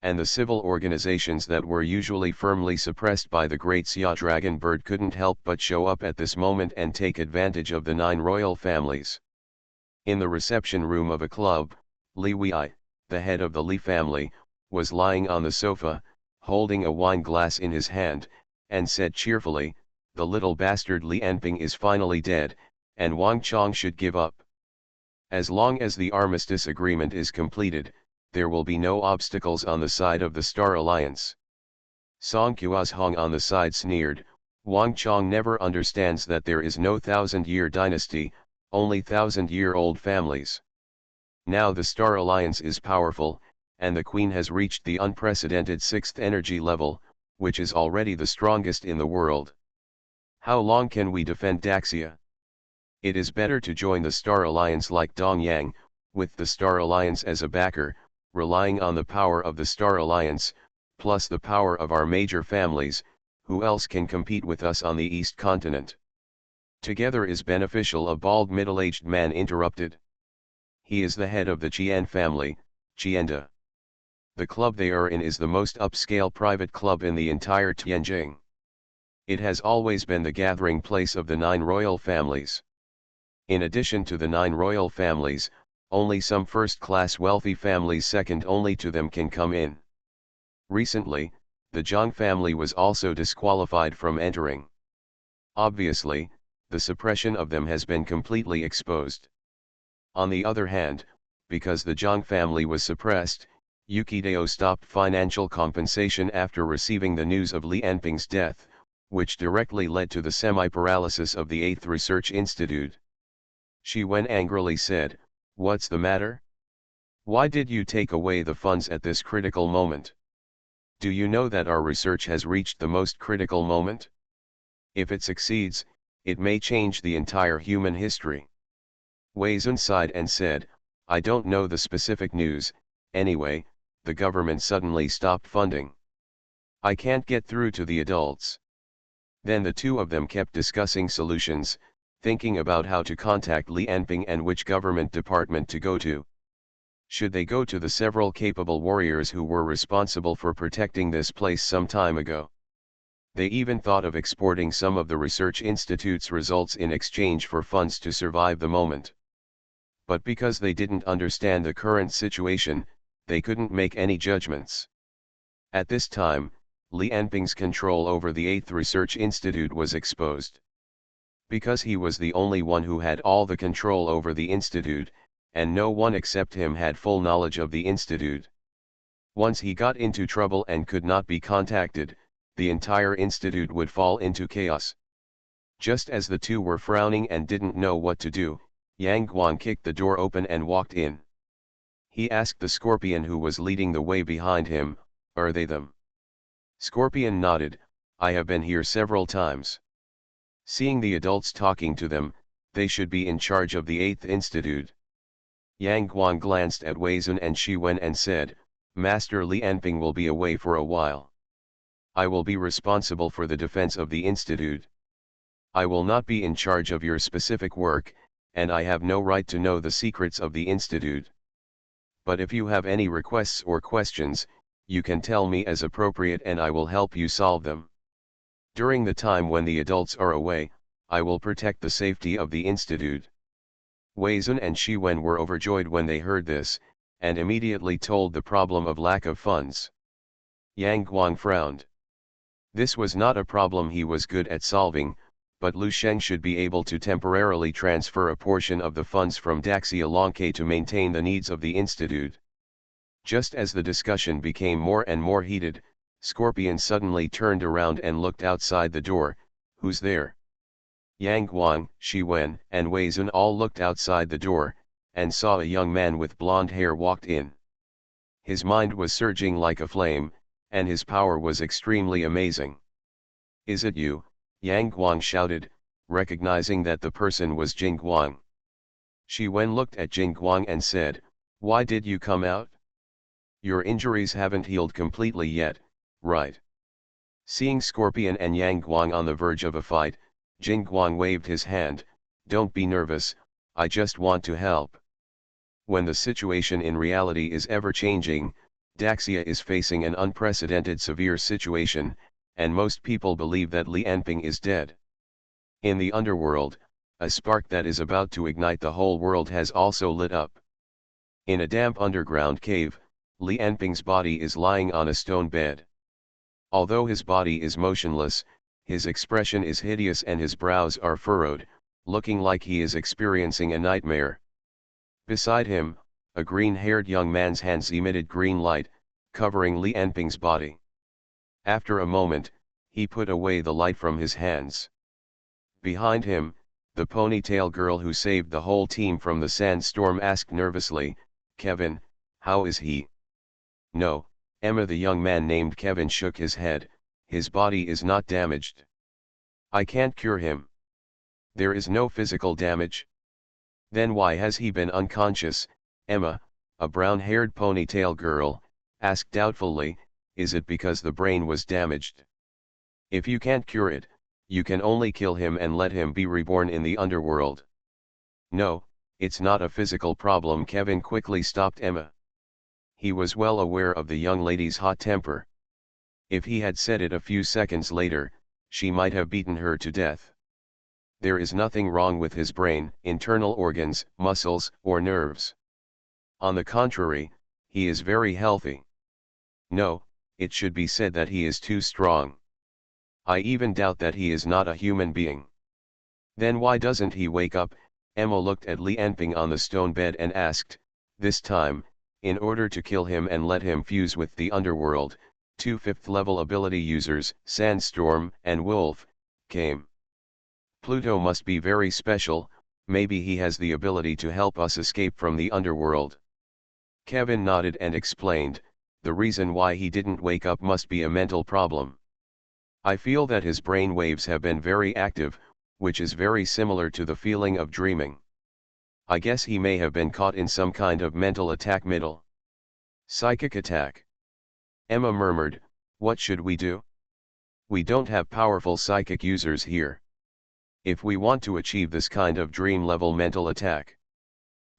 And the civil organizations that were usually firmly suppressed by the Great Xia Dragon Bird couldn't help but show up at this moment and take advantage of the 9 royal families. In the reception room of a club, Li Wei, the head of the Li family, was lying on the sofa, holding a wine glass in his hand, and said cheerfully, the little bastard Li Enping is finally dead, and Wang Chong should give up. As long as the armistice agreement is completed, there will be no obstacles on the side of the Star Alliance. Song Qiuzhong on the side sneered, Wang Chong never understands that there is no 1,000-year dynasty, only 1,000-year-old families. Now the Star Alliance is powerful, and the Queen has reached the unprecedented 6th energy level, which is already the strongest in the world. How long can we defend Daxia? It is better to join the Star Alliance like Dongyang, with the Star Alliance as a backer, relying on the power of the Star Alliance, plus the power of our major families. Who else can compete with us on the East continent? Together is beneficial, a bald middle-aged man interrupted. He is the head of the Qian family, Qianda. The club they are in is the most upscale private club in the entire Tianjin. It has always been the gathering place of the 9 royal families. In addition to the 9 royal families, only some first-class wealthy families second only to them can come in. Recently, the Zhang family was also disqualified from entering. Obviously, the suppression of them has been completely exposed. On the other hand, because the Zhang family was suppressed, Yukidao stopped financial compensation after receiving the news of Li Anping's death, which directly led to the semi-paralysis of the 8th Research Institute. Shi Wen angrily said, "What's the matter? Why did you take away the funds at this critical moment? Do you know that our research has reached the most critical moment? If it succeeds, it may change the entire human history." Wei Zun sighed and said, "I don't know the specific news. Anyway, the government suddenly stopped funding. I can't get through to the adults." Then the two of them kept discussing solutions, thinking about how to contact Li Anping and which government department to go to. Should they go to the several capable warriors who were responsible for protecting this place some time ago? They even thought of exporting some of the research institute's results in exchange for funds to survive the moment. But because they didn't understand the current situation, they couldn't make any judgments. At this time, Li Anping's control over the 8th Research Institute was exposed. Because he was the only one who had all the control over the institute, and no one except him had full knowledge of the institute. Once he got into trouble and could not be contacted, the entire institute would fall into chaos. Just as the two were frowning and didn't know what to do, Yang Guang kicked the door open and walked in. He asked the Scorpion who was leading the way behind him, "Are they them?" Scorpion nodded, "I have been here several times." Seeing the adults talking to them, they should be in charge of the 8th Institute. Yang Guang glanced at Wei Zun and Shi Wen and said, "Master Li Anping will be away for a while. I will be responsible for the defense of the institute. I will not be in charge of your specific work, and I have no right to know the secrets of the institute. But if you have any requests or questions, you can tell me as appropriate and I will help you solve them. During the time when the adults are away, I will protect the safety of the institute." Wei Zun and Shi Wen were overjoyed when they heard this, and immediately told the problem of lack of funds. Yang Guang frowned. This was not a problem he was good at solving, but Lu Sheng should be able to temporarily transfer a portion of the funds from Daxia Longke to maintain the needs of the institute. Just as the discussion became more and more heated, Scorpion suddenly turned around and looked outside the door. "Who's there?" Yang Guang, Shi Wen, and Wei Zun all looked outside the door, and saw a young man with blonde hair walked in. His mind was surging like a flame, and his power was extremely amazing. "Is it you?" Yang Guang shouted, recognizing that the person was Jing Guang. Shi Wen looked at Jing Guang and said, "Why did you come out? Your injuries haven't healed completely yet, right?" Seeing Scorpion and Yang Guang on the verge of a fight, Jing Guang waved his hand, "Don't be nervous, I just want to help." When the situation in reality is ever changing, Daxia is facing an unprecedented severe situation, and most people believe that Li Anping is dead. In the underworld, a spark that is about to ignite the whole world has also lit up. In a damp underground cave, Li Anping's body is lying on a stone bed. Although his body is motionless, his expression is hideous and his brows are furrowed, looking like he is experiencing a nightmare. Beside him, a green-haired young man's hands emitted green light, covering Li Anping's body. After a moment, he put away the light from his hands. Behind him, the ponytail girl who saved the whole team from the sandstorm asked nervously, "Kevin, how is he?" "No, Emma." The young man named Kevin shook his head, "His body is not damaged. I can't cure him." "There is no physical damage? Then why has he been unconscious?" Emma, a brown-haired ponytail girl, asked doubtfully, "Is it because the brain was damaged? If you can't cure it, you can only kill him and let him be reborn in the underworld." "No, it's not a physical problem." Kevin quickly stopped Emma. He was well aware of the young lady's hot temper. If he had said it a few seconds later, she might have beaten her to death. There is nothing wrong with his brain, internal organs, muscles, or nerves. On the contrary, he is very healthy. No, it should be said that he is too strong. I even doubt that he is not a human being. Then why doesn't he wake up? Emma looked at Li Anping on the stone bed and asked. This time, in order to kill him and let him fuse with the underworld, 2 5th-level ability users, Sandstorm and Wolf, came. Pluto must be very special, maybe he has the ability to help us escape from the underworld. Kevin nodded and explained, the reason why he didn't wake up must be a mental problem. I feel that his brain waves have been very active, which is very similar to the feeling of dreaming. I guess he may have been caught in some kind of mental attack middle. Psychic attack. Emma murmured, what should we do? We don't have powerful psychic users here. If we want to achieve this kind of dream-level mental attack.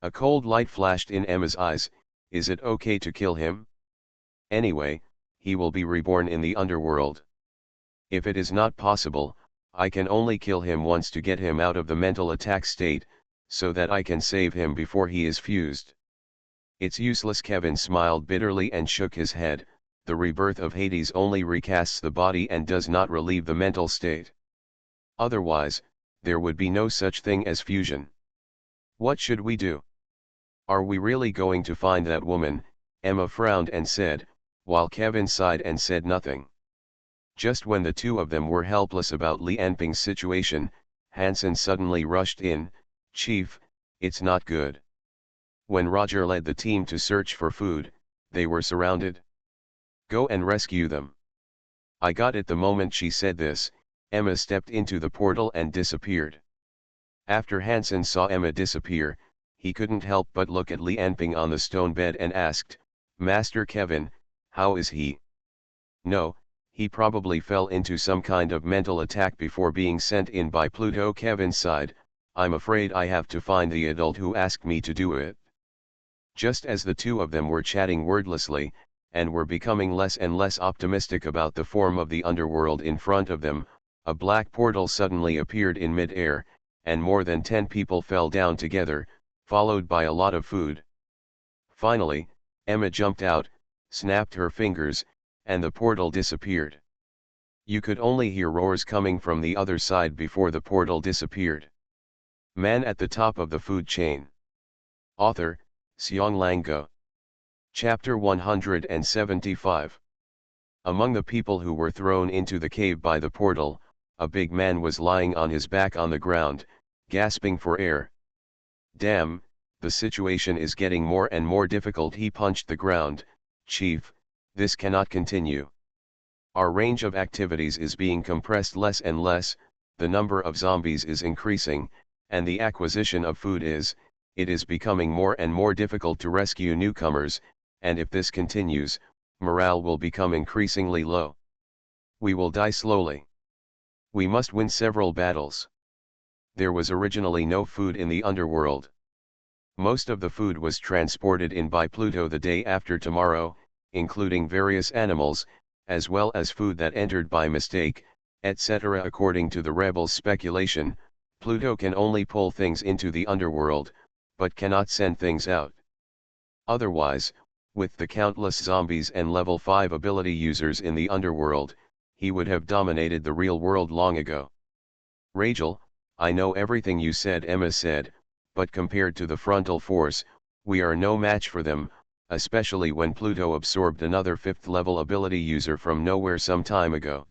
A cold light flashed in Emma's eyes, is it okay to kill him? Anyway, he will be reborn in the underworld. If it is not possible, I can only kill him once to get him out of the mental attack state, so that I can save him before he is fused. It's useless. Kevin smiled bitterly and shook his head, the rebirth of Hades only recasts the body and does not relieve the mental state. Otherwise, there would be no such thing as fusion. What should we do? Are we really going to find that woman? Emma frowned and said, while Kevin sighed and said nothing. Just when the two of them were helpless about Li Anping's situation, Hansen suddenly rushed in, Chief, it's not good. When Roger led the team to search for food, they were surrounded. Go and rescue them. I got it. The moment she said this, Emma stepped into the portal and disappeared. After Hansen saw Emma disappear, he couldn't help but look at Li Anping on the stone bed and asked, Master Kevin, how is he? No, he probably fell into some kind of mental attack before being sent in by Pluto. Kevin sighed, I'm afraid I have to find the adult who asked me to do it. Just as the two of them were chatting wordlessly, and were becoming less and less optimistic about the form of the underworld in front of them, a black portal suddenly appeared in mid-air, and more than 10 people fell down together, followed by a lot of food. Finally, Emma jumped out, snapped her fingers, and the portal disappeared. You could only hear roars coming from the other side before the portal disappeared. Man at the top of the food chain. Author, Xianglang Go. Chapter 175. Among the people who were thrown into the cave by the portal, a big man was lying on his back on the ground, gasping for air. Damn, the situation is getting more and more difficult. He punched the ground. Chief, this cannot continue. Our range of activities is being compressed less and less, the number of zombies is increasing, and the acquisition of food it is becoming more and more difficult to rescue newcomers, and if this continues, morale will become increasingly low. We will die slowly. We must win several battles. There was originally no food in the underworld. Most of the food was transported in by Pluto the day after tomorrow, including various animals, as well as food that entered by mistake, etc. According to the rebels' speculation, Pluto can only pull things into the underworld, but cannot send things out. Otherwise, with the countless zombies and level 5 ability users in the underworld, he would have dominated the real world long ago. Rachel, I know everything you said, Emma said, but compared to the frontal force, we are no match for them, especially when Pluto absorbed another 5th level ability user from nowhere some time ago.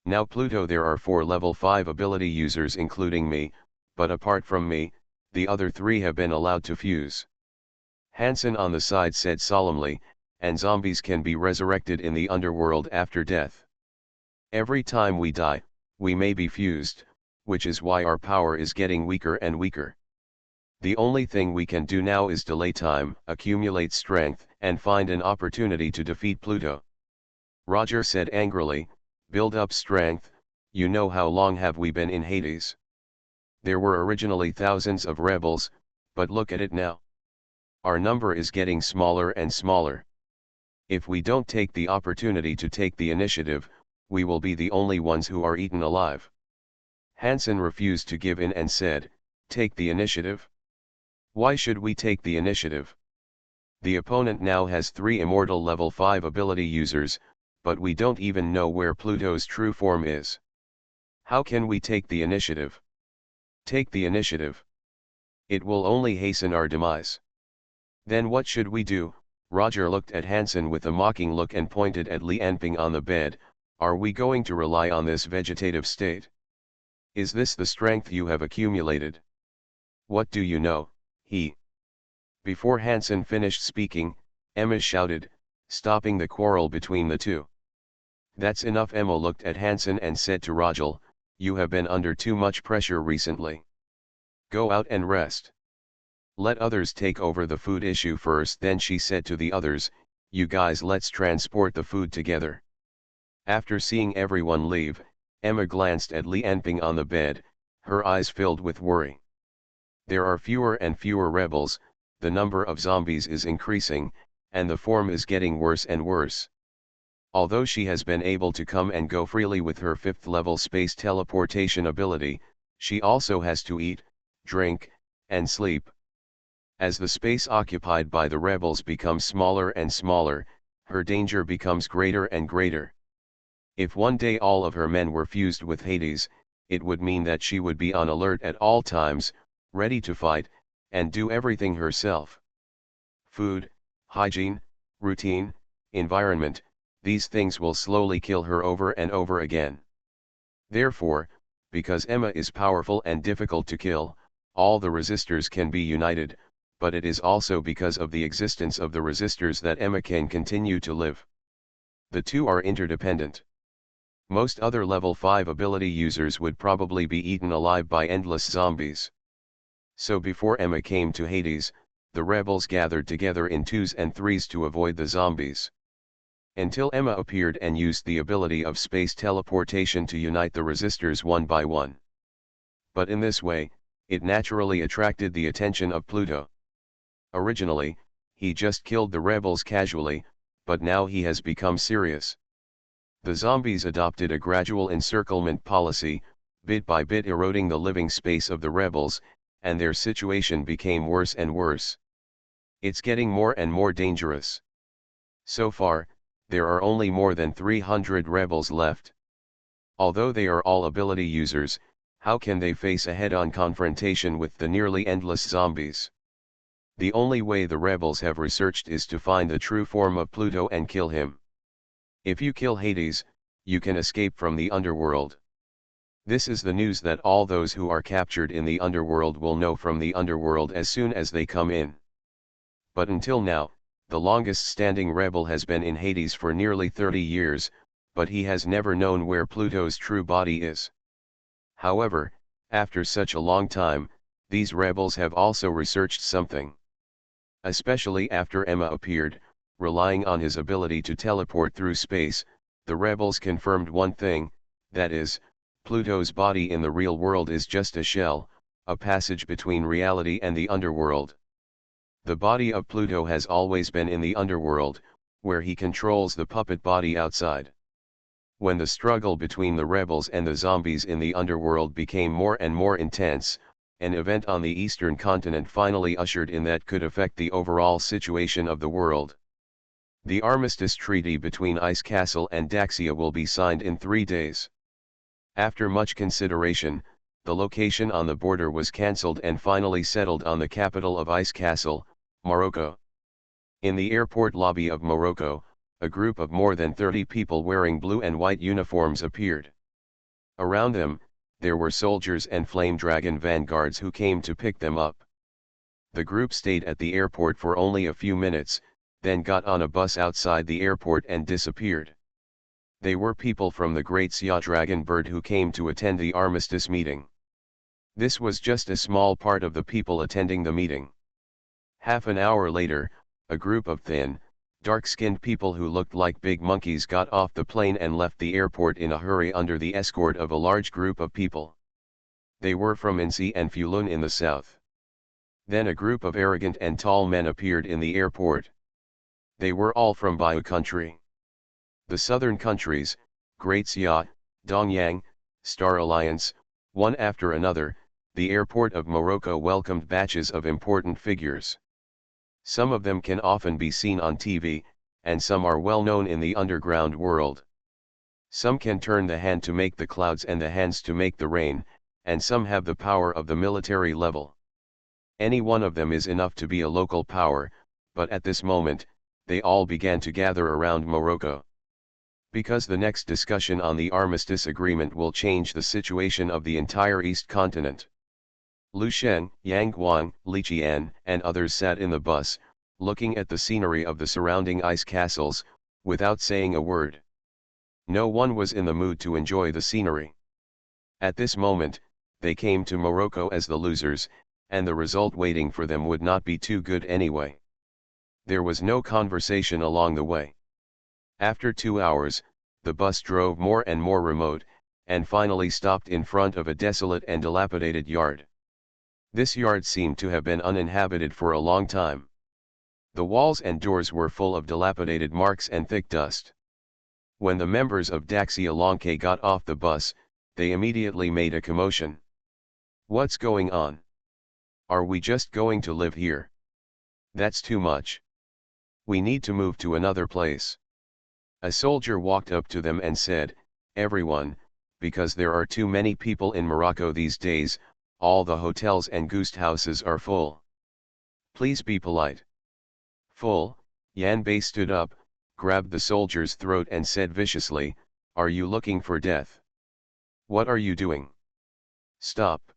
Now Pluto there are 4 level 5 ability users including me, but apart from me, the other 3 have been allowed to fuse. Hansen on the side said solemnly, and zombies can be resurrected in the underworld after death. Every time we die, we may be fused, which is why our power is getting weaker and weaker. The only thing we can do now is delay time, accumulate strength, and find an opportunity to defeat Pluto. Roger said angrily, build up strength, you know how long have we been in Hades? There were originally thousands of rebels, but look at it now. Our number is getting smaller and smaller. If we don't take the opportunity to take the initiative, we will be the only ones who are eaten alive. Hansen refused to give in and said, "Take the initiative? Why should we take the initiative? The opponent now has 3 immortal level 5 ability users, but we don't even know where Pluto's true form is. How can we take the initiative? Take the initiative. It will only hasten our demise." "Then what should we do?" Roger looked at Hansen with a mocking look and pointed at Li Anping on the bed. "Are we going to rely on this vegetative state? Is this the strength you have accumulated? What do you know, he?" Before Hansen finished speaking, Emma shouted, stopping the quarrel between the two. "That's enough." Emma looked at Hansen and said to Roger, "You have been under too much pressure recently. Go out and rest. Let others take over the food issue first." Then she said to the others, "You guys, let's transport the food together." After seeing everyone leave, Emma glanced at Li Anping on the bed, her eyes filled with worry. There are fewer and fewer rebels, the number of zombies is increasing, and the form is getting worse and worse. Although she has been able to come and go freely with her 5th level space teleportation ability, she also has to eat, drink, and sleep. As the space occupied by the rebels becomes smaller and smaller, her danger becomes greater and greater. If one day all of her men were fused with Hades, it would mean that she would be on alert at all times, ready to fight, and do everything herself. Food, hygiene, routine, environment, these things will slowly kill her over and over again. Therefore, because Emma is powerful and difficult to kill, all the resistors can be united, but it is also because of the existence of the resistors that Emma can continue to live. The two are interdependent. Most other level 5 ability users would probably be eaten alive by endless zombies. So before Emma came to Hades, the rebels gathered together in 2s and 3s to avoid the zombies. Until Emma appeared and used the ability of space teleportation to unite the resistors one by one. But in this way, it naturally attracted the attention of Pluto. Originally, he just killed the rebels casually, but now he has become serious. The zombies adopted a gradual encirclement policy, bit by bit eroding the living space of the rebels, and their situation became worse and worse. It's getting more and more dangerous. So far, there are only more than 300 rebels left. Although they are all ability users, how can they face a head-on confrontation with the nearly endless zombies? The only way the rebels have researched is to find the true form of Pluto and kill him. If you kill Hades, you can escape from the underworld. This is the news that all those who are captured in the underworld will know from the underworld as soon as they come in. But until now, the longest standing rebel has been in Hades for nearly 30 years, but he has never known where Pluto's true body is. However, after such a long time, these rebels have also researched something. Especially after Emma appeared, relying on his ability to teleport through space, the rebels confirmed one thing, that is, Pluto's body in the real world is just a shell, a passage between reality and the underworld. The body of Pluto has always been in the underworld, where he controls the puppet body outside. When the struggle between the rebels and the zombies in the underworld became more and more intense, an event on the eastern continent finally ushered in that could affect the overall situation of the world. The armistice treaty between Ice Castle and Daxia will be signed in 3 days. After much consideration, the location on the border was cancelled and finally settled on the capital of Ice Castle, Morocco. In the airport lobby of Morocco, a group of more than 30 people wearing blue and white uniforms appeared. Around them, there were soldiers and Flame Dragon vanguards who came to pick them up. The group stayed at the airport for only a few minutes, then got on a bus outside the airport and disappeared. They were people from the Great Xia Dragon Bird who came to attend the armistice meeting. This was just a small part of the people attending the meeting. Half an hour later, a group of thin, dark-skinned people who looked like big monkeys got off the plane and left the airport in a hurry under the escort of a large group of people. They were from Insi and Fulun in the south. Then a group of arrogant and tall men appeared in the airport. They were all from Bayou country. The southern countries, Great Xia, Dongyang, Star Alliance, one after another, the airport of Morocco welcomed batches of important figures. Some of them can often be seen on TV, and some are well known in the underground world. Some can turn the hand to make the clouds and the hands to make the rain, and some have the power of the military level. Any one of them is enough to be a local power, but at this moment, they all began to gather around Morocco. Because the next discussion on the armistice agreement will change the situation of the entire East continent. Lu Shen, Yang Guang, Li Qian, and others sat in the bus, looking at the scenery of the surrounding ice castles, without saying a word. No one was in the mood to enjoy the scenery. At this moment, they came to Morocco as the losers, and the result waiting for them would not be too good anyway. There was no conversation along the way. After 2 hours, the bus drove more and more remote, and finally stopped in front of a desolate and dilapidated yard. This yard seemed to have been uninhabited for a long time. The walls and doors were full of dilapidated marks and thick dust. When the members of Daxia Lonke got off the bus, they immediately made a commotion. What's going on? Are we just going to live here? That's too much. We need to move to another place. A soldier walked up to them and said, "Everyone, because there are too many people in Morocco these days, all the hotels and guest houses are full. Please be polite." Full, Yan Bei stood up, grabbed the soldier's throat and said viciously, "Are you looking for death? What are you doing? Stop."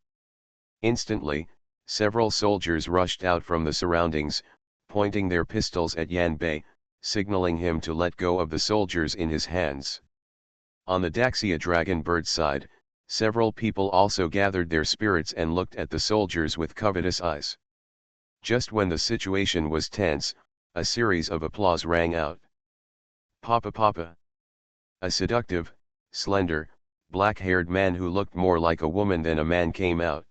Instantly, several soldiers rushed out from the surroundings, pointing their pistols at Yan Bei, signaling him to let go of the soldiers in his hands. On the Daxia Dragon Bird side, several people also gathered their spirits and looked at the soldiers with covetous eyes. Just when the situation was tense, a series of applause rang out. "Papa Papa!" A seductive, slender, black-haired man who looked more like a woman than a man came out.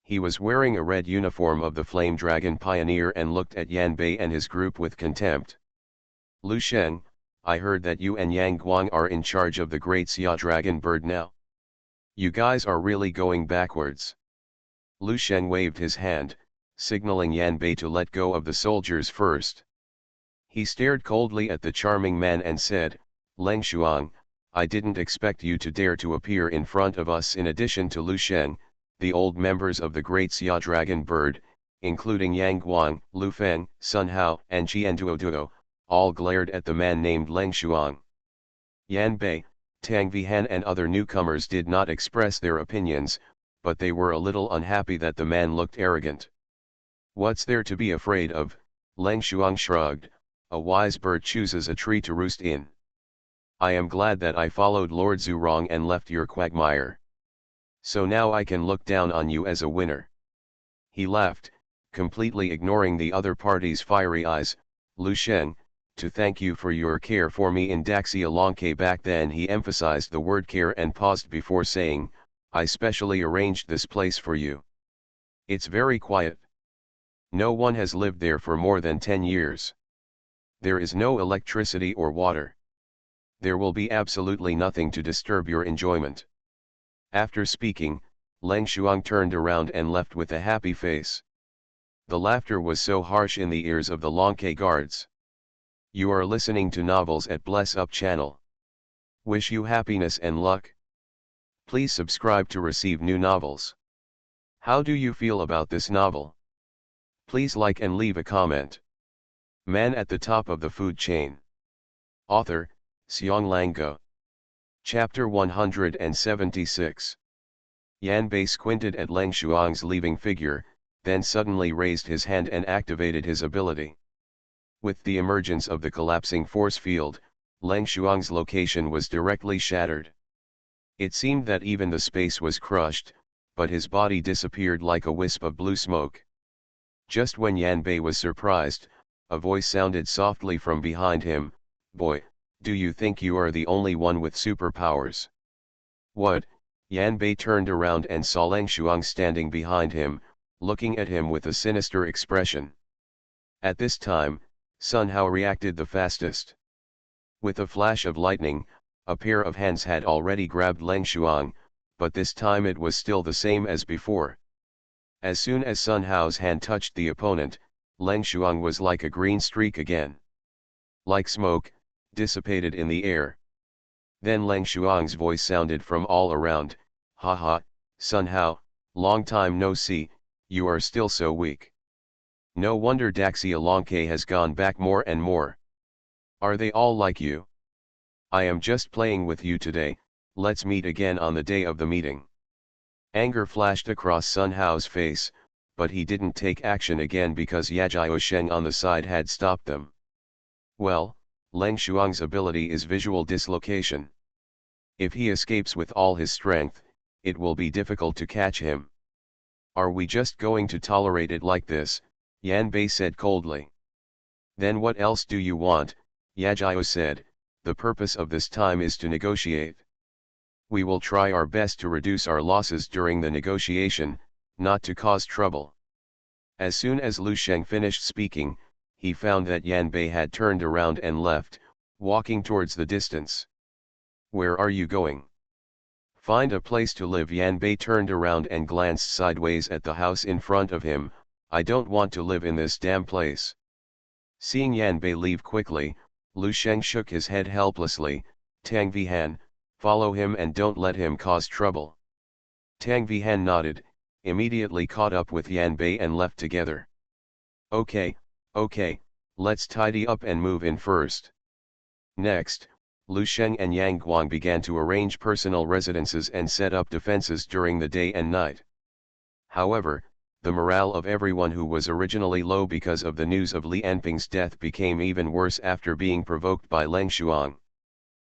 He was wearing a red uniform of the Flame Dragon Pioneer and looked at Yan Bei and his group with contempt. "Lu Shen, I heard that you and Yang Guang are in charge of the Great Xia Dragon Bird now. You guys are really going backwards." Lu Shen waved his hand, signaling Yan Bei to let go of the soldiers first. He stared coldly at the charming man and said, "Leng Shuang, I didn't expect you to dare to appear in front of us." In addition to Lu Shen, the old members of the Great Xia Dragon Bird, including Yang Guang, Lu Feng, Sun Hao, and Qian Duoduo, all glared at the man named Leng Shuang. Yan Bei, Tang Vihan and other newcomers did not express their opinions, but they were a little unhappy that the man looked arrogant. "What's there to be afraid of?" Leng Shuang shrugged. "A wise bird chooses a tree to roost in. I am glad that I followed Lord Zurong and left your quagmire. So now I can look down on you as a winner." He laughed, completely ignoring the other party's fiery eyes. "Lu Shen, to thank you for your care for me in Daxia Lonke back then." He emphasized the word care and paused before saying, "I specially arranged this place for you. It's very quiet. No one has lived there for more than 10 years. There is no electricity or water. There will be absolutely nothing to disturb your enjoyment." After speaking, Leng Shuang turned around and left with a happy face. The laughter was so harsh in the ears of the Lonke guards. You are listening to Novels at Bless Up channel. Wish you happiness and luck. Please subscribe to receive new novels. How do you feel about this novel? Please like and leave a comment. Man at the Top of the Food Chain. Author, Xiong Lango. Chapter 176. Yan Bei squinted at Leng Shuang's leaving figure, then suddenly raised his hand and activated his ability. With the emergence of the collapsing force field, Leng Shuang's location was directly shattered. It seemed that even the space was crushed, but his body disappeared like a wisp of blue smoke. Just when Yan Bei was surprised, a voice sounded softly from behind him, "Boy, do you think you are the only one with superpowers?" "What?" Yan Bei turned around and saw Leng Shuang standing behind him, looking at him with a sinister expression. At this time, Sun Hao reacted the fastest. With a flash of lightning, a pair of hands had already grabbed Leng Shuang, but this time it was still the same as before. As soon as Sun Hao's hand touched the opponent, Leng Shuang was like a green streak again. Like smoke, dissipated in the air. Then Leng Shuang's voice sounded from all around, "Ha ha, Sun Hao, long time no see, you are still so weak. No wonder Daxia Longke has gone back more and more. Are they all like you? I am just playing with you today, let's meet again on the day of the meeting." Anger flashed across Sun Hao's face, but he didn't take action again because Yajiao Sheng on the side had stopped them. Well, Leng Shuang's ability is visual dislocation. If he escapes with all his strength, it will be difficult to catch him. Are we just going to tolerate it like this? Yan Bei said coldly. Then what else do you want? Yajiao said, the purpose of this time is to negotiate. We will try our best to reduce our losses during the negotiation, not to cause trouble. As soon as Lu Sheng finished speaking, he found that Yan Bei had turned around and left, walking towards the distance. Where are you going? Find a place to live. Yan Bei turned around and glanced sideways at the house in front of him. I don't want to live in this damn place. Seeing Yan Bei leave quickly, Lu Sheng shook his head helplessly. Tang Vihan, follow him and don't let him cause trouble. Tang Vihan nodded, immediately caught up with Yan Bei and left together. Okay, let's tidy up and move in first. Next, Lu Sheng and Yang Guang began to arrange personal residences and set up defenses during the day and night. However, the morale of everyone who was originally low because of the news of Li Anping's death became even worse after being provoked by Leng Shuang.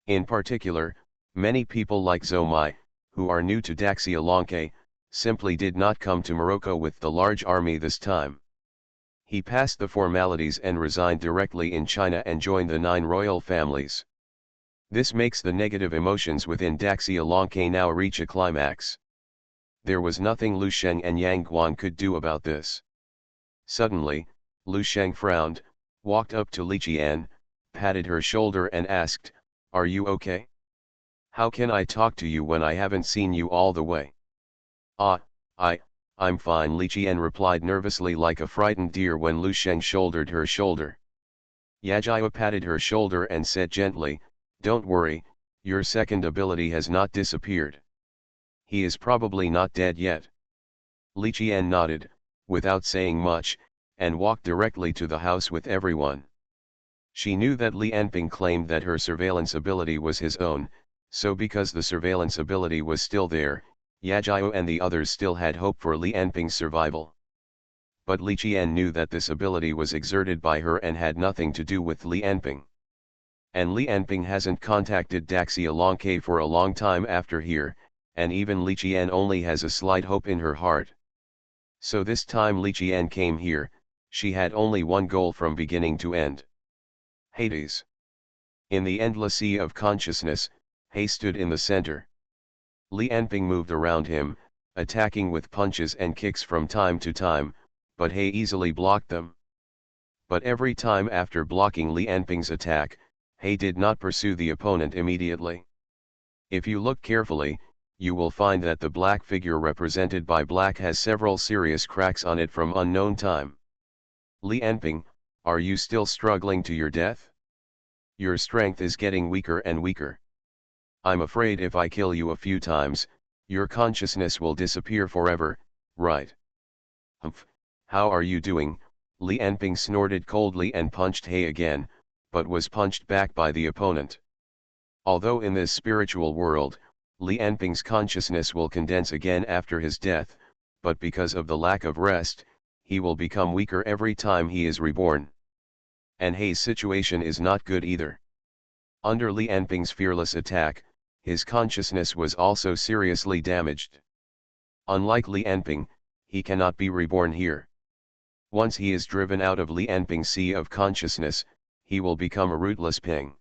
In particular, many people like Zhou Mai, who are new to Daxia Longke, simply did not come to Morocco with the large army this time. He passed the formalities and resigned directly in China and joined the 9 royal families. This makes the negative emotions within Daxia Longke now reach a climax. There was nothing Lu Sheng and Yang Guang could do about this. Suddenly, Lu Sheng frowned, walked up to Li Qian, patted her shoulder and asked, "Are you okay? How can I talk to you when I haven't seen you all the way?" I'm fine," Li Qian replied nervously like a frightened deer when Lu Sheng shouldered her shoulder. Yajiao patted her shoulder and said gently, "Don't worry, your second ability has not disappeared. He is probably not dead yet." Li Qian nodded, without saying much, and walked directly to the house with everyone. She knew that Li Anping claimed that her surveillance ability was his own, so because the surveillance ability was still there, Yajiao and the others still had hope for Li Anping's survival. But Li Qian knew that this ability was exerted by her and had nothing to do with Li Anping. And Li Anping hasn't contacted Daxia Longke for a long time after here, and even Li Qian only has a slight hope in her heart. So this time Li Qian came here, she had only one goal from beginning to end. Hades. In the endless sea of consciousness, He stood in the center. Li Anping moved around him, attacking with punches and kicks from time to time, but He easily blocked them. But every time after blocking Li Anping's attack, He did not pursue the opponent immediately. If you look carefully, you will find that the black figure represented by black has several serious cracks on it from unknown time. Li Anping, are you still struggling to your death? Your strength is getting weaker and weaker. I'm afraid if I kill you a few times, your consciousness will disappear forever, right? Humph, how are you doing? Li Anping snorted coldly and punched He again, but was punched back by the opponent. Although in this spiritual world, Li Anping's consciousness will condense again after his death, but because of the lack of rest, he will become weaker every time he is reborn. And He's situation is not good either. Under Li Anping's fearless attack, his consciousness was also seriously damaged. Unlike Li Anping, he cannot be reborn here. Once he is driven out of Li Anping's sea of consciousness, he will become a rootless ping.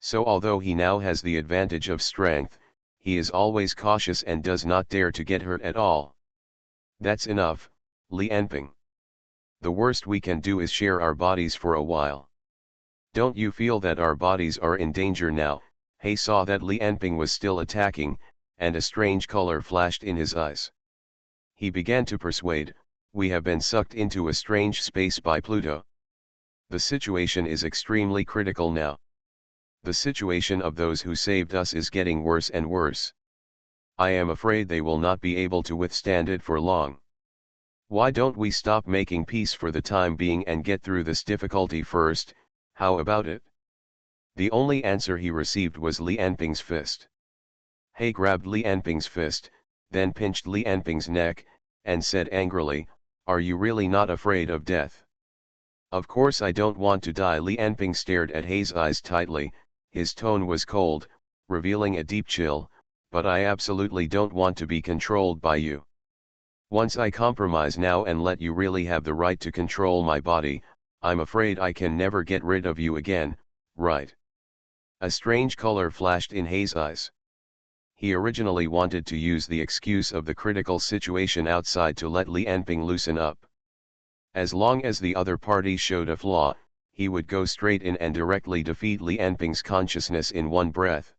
So although he now has the advantage of strength, he is always cautious and does not dare to get hurt at all. That's enough, Li Enping. The worst we can do is share our bodies for a while. Don't you feel that our bodies are in danger now? He saw that Li Enping was still attacking, and a strange color flashed in his eyes. He began to persuade, we have been sucked into a strange space by Pluto. The situation is extremely critical now. The situation of those who saved us is getting worse and worse. I am afraid they will not be able to withstand it for long. Why don't we stop making peace for the time being and get through this difficulty first? How about it? The only answer he received was Li Enping's fist. He grabbed Li Enping's fist, then pinched Li Enping's neck, and said angrily, are you really not afraid of death? Of course I don't want to die. Li Enping stared at He's eyes tightly, his tone was cold, revealing a deep chill, but I absolutely don't want to be controlled by you. Once I compromise now and let you really have the right to control my body, I'm afraid I can never get rid of you again, right? A strange color flashed in He's eyes. He originally wanted to use the excuse of the critical situation outside to let Li Enping loosen up. As long as the other party showed a flaw, he would go straight in and directly defeat Li Enping's consciousness in one breath.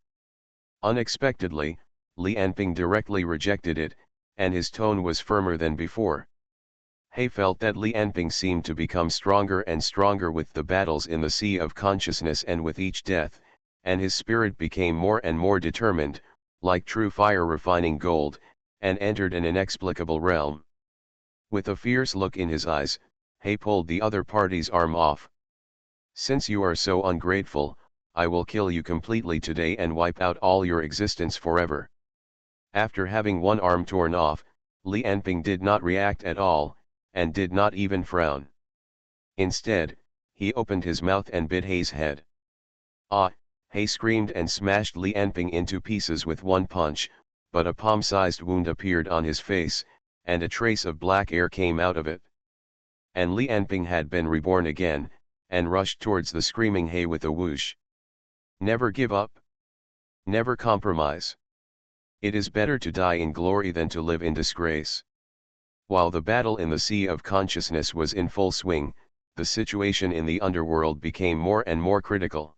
Unexpectedly, Li Enping directly rejected it, and his tone was firmer than before. He felt that Li Enping seemed to become stronger and stronger with the battles in the sea of consciousness and with each death, and his spirit became more and more determined, like true fire refining gold, and entered an inexplicable realm. With a fierce look in his eyes, he pulled the other party's arm off. Since you are so ungrateful, I will kill you completely today and wipe out all your existence forever. After having one arm torn off, Li Enping did not react at all, and did not even frown. Instead, he opened his mouth and bit He's head. Ah! He screamed and smashed Li Enping into pieces with one punch, but a palm-sized wound appeared on his face, and a trace of black air came out of it. And Li Enping had been reborn again, and rushed towards the screaming He with a whoosh. Never give up. Never compromise. It is better to die in glory than to live in disgrace. While the battle in the sea of consciousness was in full swing, the situation in the underworld became more and more critical.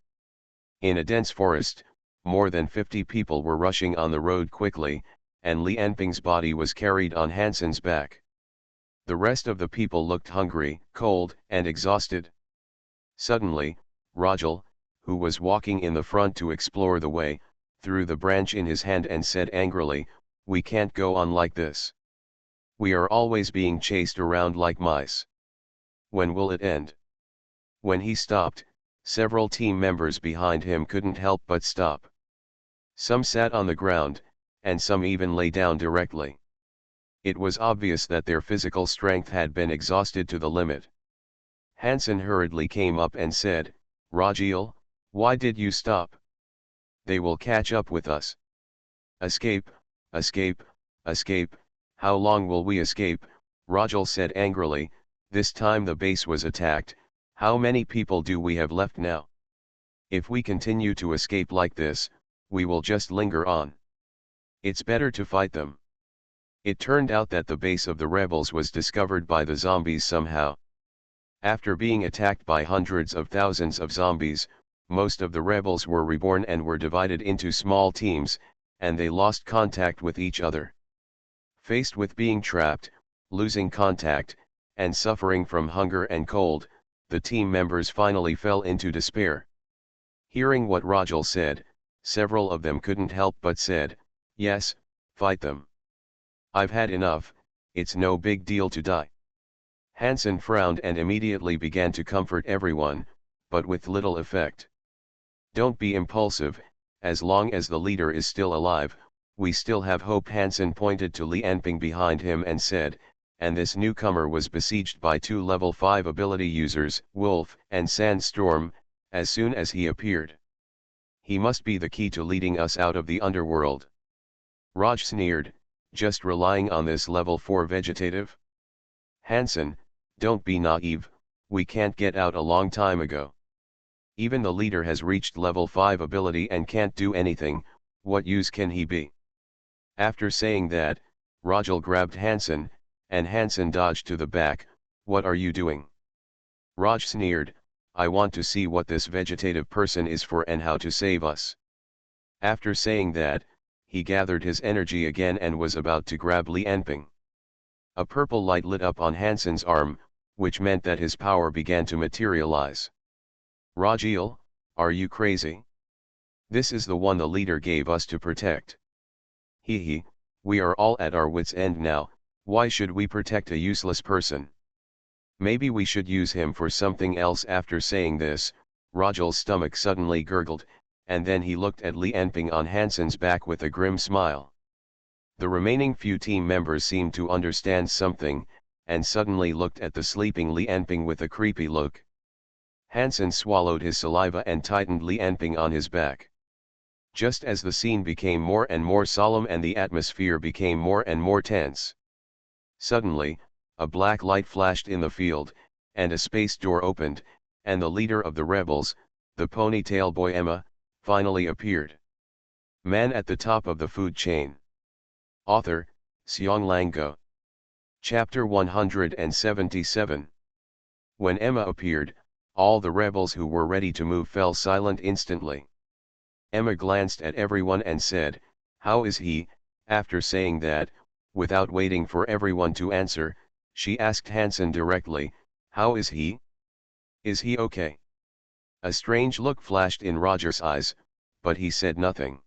In a dense forest, more than 50 people were rushing on the road quickly, and Li Enping's body was carried on Hansen's back. The rest of the people looked hungry, cold, and exhausted. Suddenly, Rajal, who was walking in the front to explore the way, threw the branch in his hand and said angrily, we can't go on like this. We are always being chased around like mice. When will it end? When he stopped, several team members behind him couldn't help but stop. Some sat on the ground, and some even lay down directly. It was obvious that their physical strength had been exhausted to the limit. Hansen hurriedly came up and said, Rajil, why did you stop? They will catch up with us. Escape, escape, escape, how long will we escape? Rajil said angrily, this time the base was attacked, how many people do we have left now? If we continue to escape like this, we will just linger on. It's better to fight them. It turned out that the base of the rebels was discovered by the zombies somehow. After being attacked by hundreds of thousands of zombies, most of the rebels were reborn and were divided into small teams, and they lost contact with each other. Faced with being trapped, losing contact, and suffering from hunger and cold, the team members finally fell into despair. Hearing what Rajal said, several of them couldn't help but said, yes, fight them. I've had enough, it's no big deal to die. Hansen frowned and immediately began to comfort everyone, but with little effect. Don't be impulsive, as long as the leader is still alive, we still have hope. Hansen pointed to Li Enping behind him and said, and this newcomer was besieged by 2 level 5 ability users, Wolf and Sandstorm, as soon as he appeared. He must be the key to leading us out of the underworld. Raj sneered, just relying on this level 4 vegetative? Hansen, don't be naive, we can't get out a long time ago. Even the leader has reached level 5 ability and can't do anything, what use can he be? After saying that, Rajal grabbed Hansen, and Hansen dodged to the back. "What are you doing?" Raj sneered, "I want to see what this vegetative person is for and how to save us." After saying that, he gathered his energy again and was about to grab Li Enping. A purple light lit up on Hansen's arm, which meant that his power began to materialize. "Rajil, are you crazy? This is the one the leader gave us to protect." "Hee, we are all at our wits' end now. Why should we protect a useless person? Maybe we should use him for something else." After saying this, Rajil's stomach suddenly gurgled, and then he looked at Li Enping on Hansen's back with a grim smile. The remaining few team members seemed to understand something, and suddenly looked at the sleeping Li Enping with a creepy look. Hansen swallowed his saliva and tightened Li Enping on his back. Just as the scene became more and more solemn and the atmosphere became more and more tense, suddenly, a black light flashed in the field, and a space door opened, and the leader of the rebels, the ponytail boy Emma, finally appeared. Man at the top of the food chain. Author, Xianglang. Chapter 177. When Emma appeared, all the rebels who were ready to move fell silent instantly. Emma glanced at everyone and said, "How is he?" After saying that, without waiting for everyone to answer, she asked Hansen directly, "How is he? Is he okay?" A strange look flashed in Roger's eyes, but he said nothing.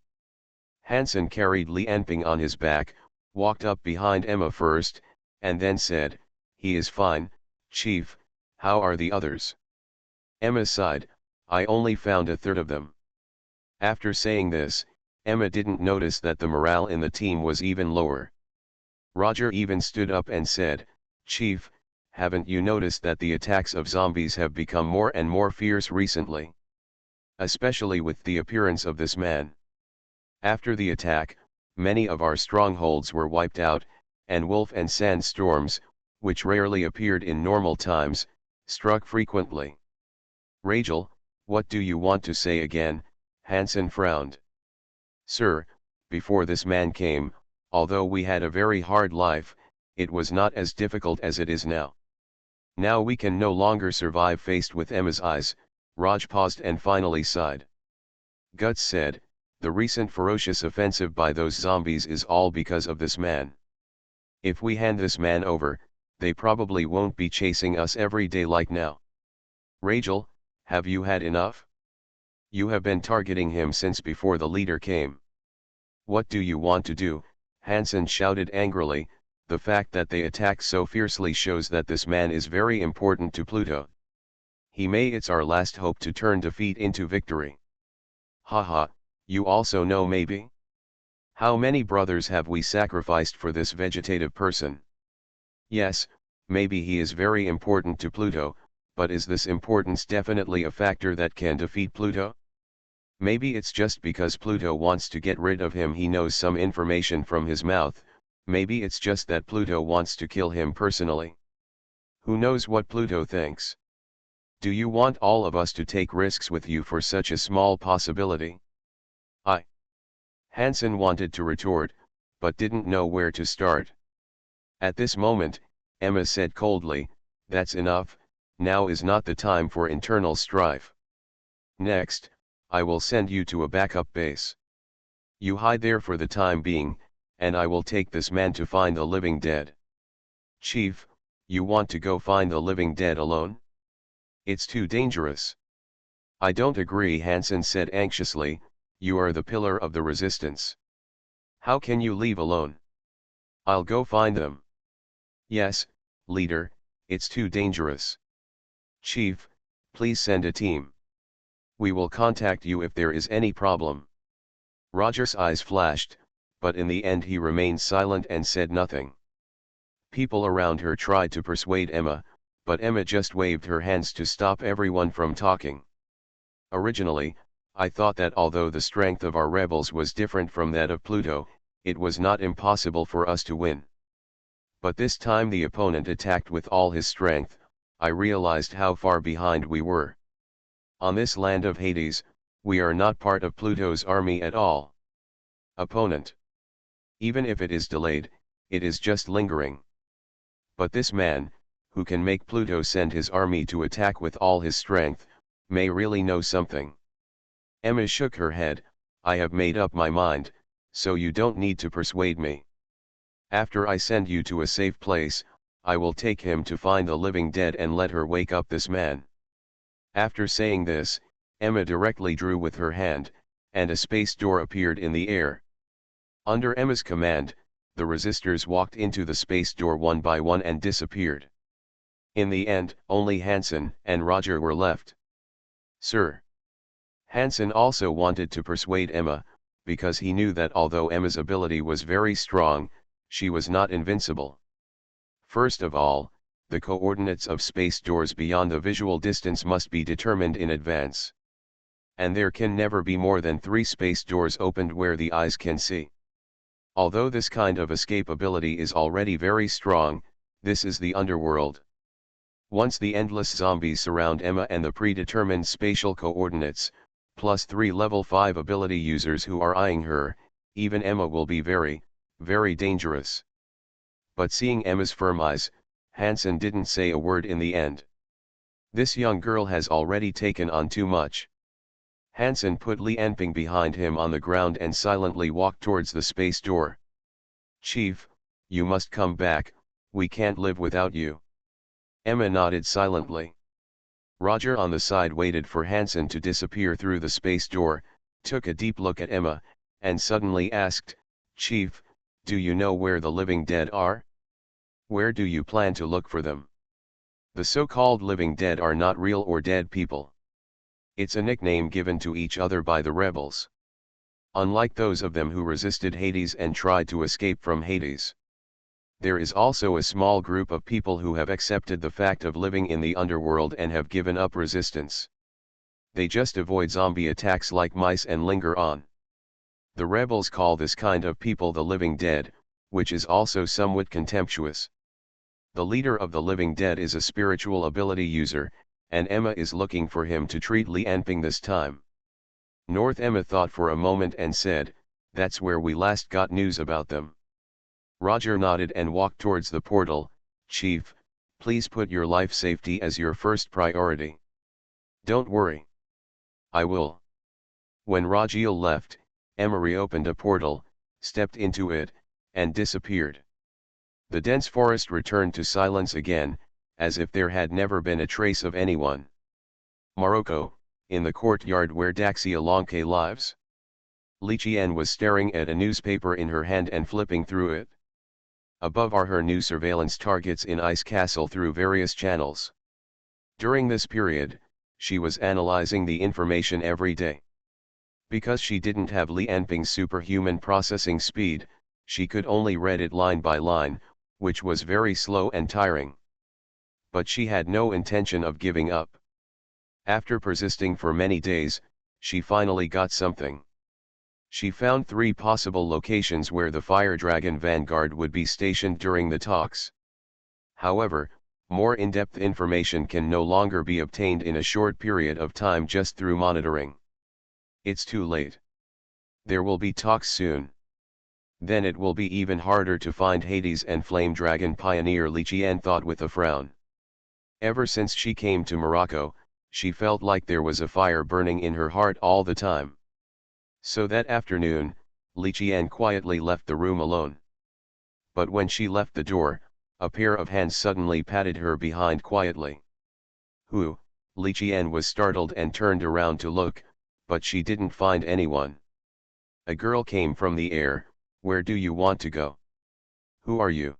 Hansen carried Li Enping on his back, walked up behind Emma first, and then said, "He is fine, Chief. How are the others?" Emma sighed, "I only found a third of them." After saying this, Emma didn't notice that the morale in the team was even lower. Roger even stood up and said, "Chief, haven't you noticed that the attacks of zombies have become more and more fierce recently? Especially with the appearance of this man. After the attack, many of our strongholds were wiped out, and wolf and sandstorms, which rarely appeared in normal times, struck frequently." "Rachel, what do you want to say again?" Hansen frowned. "Sir, before this man came, although we had a very hard life, it was not as difficult as it is now. Now we can no longer survive." Faced with Emma's eyes, Raj paused and finally sighed. Guts said, "The recent ferocious offensive by those zombies is all because of this man. If we hand this man over, they probably won't be chasing us every day like now. Rachel, have you had enough? You have been targeting him since before the leader came. What do you want to do?" Hansen shouted angrily. "The fact that they attack so fiercely shows that this man is very important to Pluto. It's our last hope to turn defeat into victory." "Haha, you also know maybe? How many brothers have we sacrificed for this vegetative person? Yes, maybe he is very important to Pluto, but is this importance definitely a factor that can defeat Pluto? Maybe it's just because Pluto wants to get rid of him. He knows some information from his mouth. Maybe it's just that Pluto wants to kill him personally. Who knows what Pluto thinks? Do you want all of us to take risks with you for such a small possibility?" Hansen wanted to retort, but didn't know where to start. At this moment, Emma said coldly, "That's enough, now is not the time for internal strife. Next, I will send you to a backup base. You hide there for the time being, and I will take this man to find the living dead." "Chief, you want to go find the living dead alone? It's too dangerous." "I don't agree," Hansen said anxiously. "You are the pillar of the resistance. How can you leave alone?" "I'll go find them." "Yes, leader, it's too dangerous." "Chief, please send a team. We will contact you if there is any problem." Roger's eyes flashed, but in the end he remained silent and said nothing. People around her tried to persuade Emma, but Emma just waved her hands to stop everyone from talking. "Originally, I thought that although the strength of our rebels was different from that of Pluto, it was not impossible for us to win. But this time the opponent attacked with all his strength. I realized how far behind we were. On this land of Hades, we are not part of Pluto's army at all. Opponent. Even if it is delayed, it is just lingering. But this man, who can make Pluto send his army to attack with all his strength, may really know something. Emma shook her head. I have made up my mind, so you don't need to persuade me. After I send you to a safe place, I will take him to find the living dead and let her wake up this man. After saying this, Emma directly drew with her hand, and a space door appeared in the air. Under Emma's command, the resistors walked into the space door one by one and disappeared. In the end, only Hansen and Roger were left. Sir. Hansen also wanted to persuade Emma, because he knew that although Emma's ability was very strong, she was not invincible. First of all, the coordinates of space doors beyond the visual distance must be determined in advance. And there can never be more than 3 space doors opened where the eyes can see. Although this kind of escape ability is already very strong, this is the underworld. Once the endless zombies surround Emma and the predetermined spatial coordinates, plus 3 level 5 ability users who are eyeing her, even Emma will be very, very dangerous. But seeing Emma's firm eyes, Hansen didn't say a word in the end. This young girl has already taken on too much. Hansen put Li Enping behind him on the ground and silently walked towards the space door. Chief, you must come back, we can't live without you. Emma nodded silently. Roger on the side waited for Hansen to disappear through the space door, took a deep look at Emma, and suddenly asked, Chief, do you know where the living dead are? Where do you plan to look for them? The so-called living dead are not real or dead people. It's a nickname given to each other by the rebels. Unlike those of them who resisted Hades and tried to escape from Hades. There is also a small group of people who have accepted the fact of living in the underworld and have given up resistance. They just avoid zombie attacks like mice and linger on. The rebels call this kind of people the living dead, which is also somewhat contemptuous. The leader of the living dead is a spiritual ability user, and Emma is looking for him to treat Li Enping this time. North Emma thought for a moment and said, that's where we last got news about them. Roger nodded and walked towards the portal. Chief, please put your life safety as your first priority. Don't worry. I will. When Rajiel left, Emma reopened a portal, stepped into it, and disappeared. The dense forest returned to silence again, as if there had never been a trace of anyone. Morocco, in the courtyard where Daxia Lonke lives. Li Qian was staring at a newspaper in her hand and flipping through it. Above are her new surveillance targets in Ice Castle through various channels. During this period, she was analyzing the information every day. Because she didn't have Li Enping's superhuman processing speed, she could only read it line by line, which was very slow and tiring. But she had no intention of giving up. After persisting for many days, she finally got something. She found 3 possible locations where the Fire Dragon Vanguard would be stationed during the talks. However, more in-depth information can no longer be obtained in a short period of time just through monitoring. It's too late. There will be talks soon. Then it will be even harder to find Hades and Flame Dragon Pioneer, Li Qian thought with a frown. Ever since she came to Morocco, she felt like there was a fire burning in her heart all the time. So that afternoon, Li Qian quietly left the room alone. But when she left the door, a pair of hands suddenly patted her behind quietly. Who? Li Qian was startled and turned around to look, but she didn't find anyone. A girl came from the air. Where do you want to go? Who are you?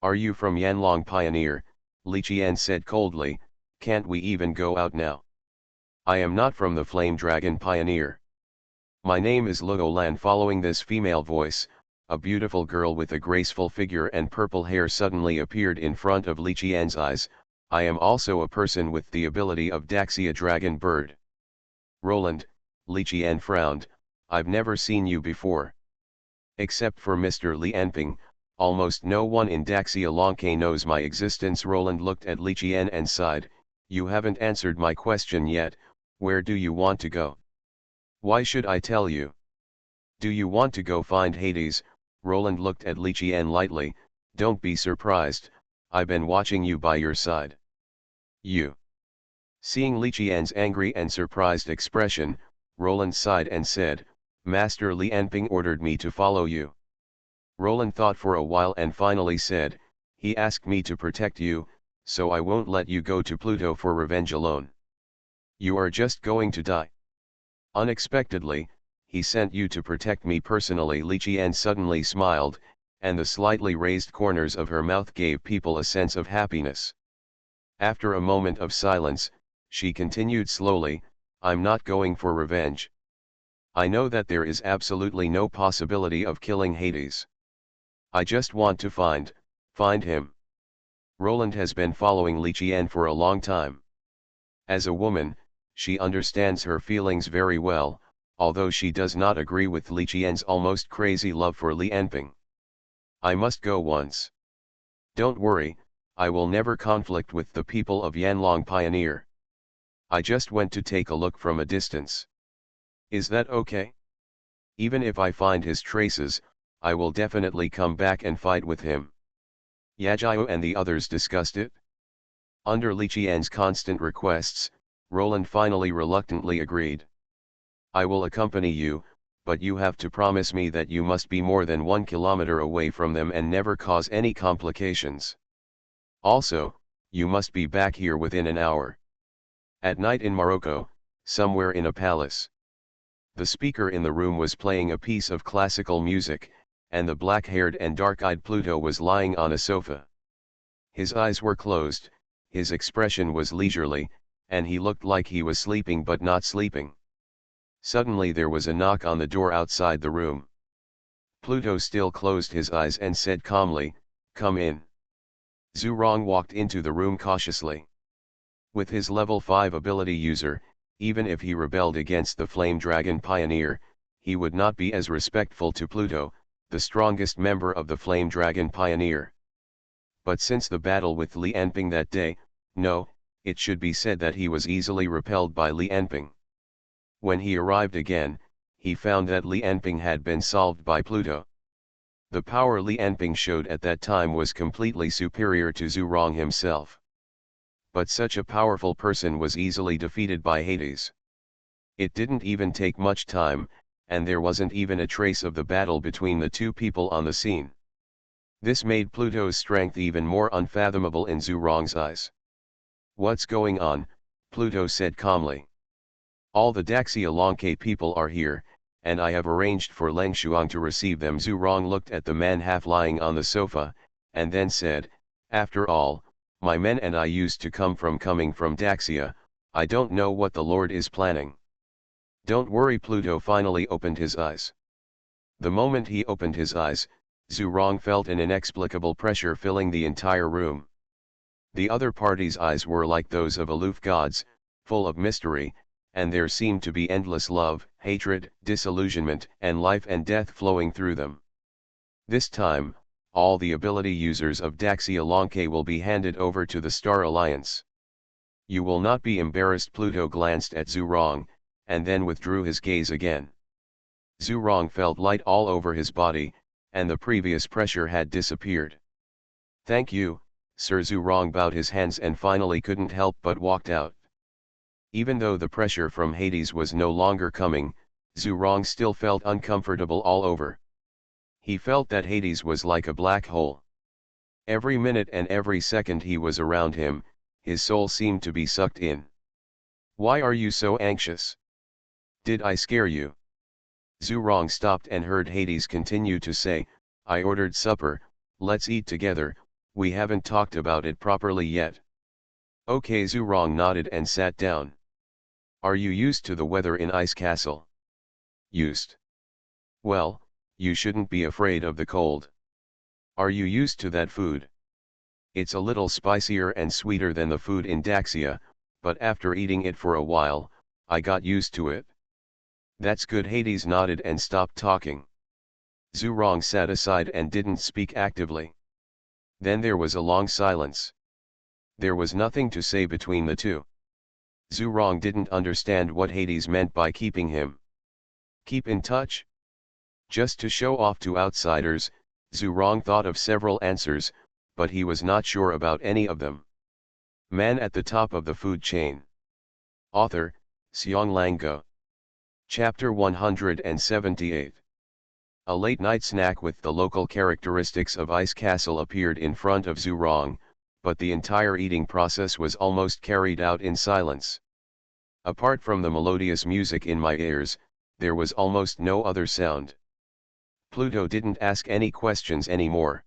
Are you from Yanlong Pioneer? Li Qian said coldly, can't we even go out now? I am not from the Flame Dragon Pioneer. My name is Luolan. Following this female voice, a beautiful girl with a graceful figure and purple hair suddenly appeared in front of Li Qian's eyes. I am also a person with the ability of Daxia Dragon Bird. Roland, Li Qian frowned, I've never seen you before. Except for Mr. Li Enping, almost no one in Daxia Lonke knows my existence. Roland looked at Li Qian and sighed, you haven't answered my question yet, where do you want to go? Why should I tell you? Do you want to go find Hades? Roland looked at Li Qian lightly, don't be surprised, I been watching you by your side. You. Seeing Li Qian's angry and surprised expression, Roland sighed and said, Master Li Anping ordered me to follow you. Roland thought for a while and finally said, he asked me to protect you, so I won't let you go to Pluto for revenge alone. You are just going to die. Unexpectedly, he sent you to protect me personally. Li Qian suddenly smiled, and the slightly raised corners of her mouth gave people a sense of happiness. After a moment of silence, she continued slowly, I'm not going for revenge. I know that there is absolutely no possibility of killing Hades. I just want to find him. Roland has been following Li Qian for a long time. As a woman, she understands her feelings very well, although she does not agree with Li Qian's almost crazy love for Li Anping. I must go once. Don't worry, I will never conflict with the people of Yanlong Pioneer. I just went to take a look from a distance. Is that okay? Even if I find his traces, I will definitely come back and fight with him. Yajiao and the others discussed it. Under Li Qian's constant requests, Roland finally reluctantly agreed. I will accompany you, but you have to promise me that you must be more than 1 kilometer away from them and never cause any complications. Also, you must be back here within an hour. At night in Morocco, somewhere in a palace. The speaker in the room was playing a piece of classical music, and the black-haired and dark-eyed Pluto was lying on a sofa. His eyes were closed, his expression was leisurely, and he looked like he was sleeping but not sleeping. Suddenly there was a knock on the door outside the room. Pluto still closed his eyes and said calmly, come in. Zhu Rong walked into the room cautiously. With his level 5 ability user, even if he rebelled against the Flame Dragon Pioneer, he would not be as respectful to Pluto, the strongest member of the Flame Dragon Pioneer. But since the battle with Li Anping that day, no, it should be said that he was easily repelled by Li Anping. When he arrived again, he found that Li Anping had been solved by Pluto. The power Li Anping showed at that time was completely superior to Zhu Rong himself. But such a powerful person was easily defeated by Hades. It didn't even take much time, and there wasn't even a trace of the battle between the two people on the scene. This made Pluto's strength even more unfathomable in Zhu Rong's eyes. What's going on? Pluto said calmly. All the Daxia Longke people are here, and I have arranged for Leng Shuang to receive them. Zhu Rong looked at the man half lying on the sofa, and then said, after all, my men and I used to coming from Daxia, I don't know what the Lord is planning. Don't worry. Pluto finally opened his eyes. The moment he opened his eyes, Zhu Rong felt an inexplicable pressure filling the entire room. The other party's eyes were like those of aloof gods, full of mystery, and there seemed to be endless love, hatred, disillusionment, and life and death flowing through them. This time, all the ability users of Daxia Longke will be handed over to the Star Alliance. You will not be embarrassed. Pluto glanced at Zhu Rong, and then withdrew his gaze again. Zhu Rong felt light all over his body, and the previous pressure had disappeared. Thank you, Sir. Zhu Rong bowed his hands and finally couldn't help but walked out. Even though the pressure from Hades was no longer coming, Zhu Rong still felt uncomfortable all over. He felt that Hades was like a black hole. Every minute and every second he was around him, his soul seemed to be sucked in. Why are you so anxious? Did I scare you? Zhu Rong stopped and heard Hades continue to say, I ordered supper, let's eat together, we haven't talked about it properly yet. Okay. Zhu Rong nodded and sat down. Are you used to the weather in Ice Castle? Used. Well, you shouldn't be afraid of the cold. Are you used to that food? It's a little spicier and sweeter than the food in Daxia, but after eating it for a while, I got used to it. That's good. Hades nodded and stopped talking. Zhu Rong sat aside and didn't speak actively. Then there was a long silence. There was nothing to say between the two. Zhu Rong didn't understand what Hades meant by keeping him. Keep in touch? Just to show off to outsiders, Zhu Rong thought of several answers, but he was not sure about any of them. Man at the top of the food chain. Author, SpecialAbilities. Chapter 178. A late-night snack with the local characteristics of Ice Castle appeared in front of Zurong, but the entire eating process was almost carried out in silence. Apart from the melodious music in my ears, there was almost no other sound. Pluto didn't ask any questions anymore.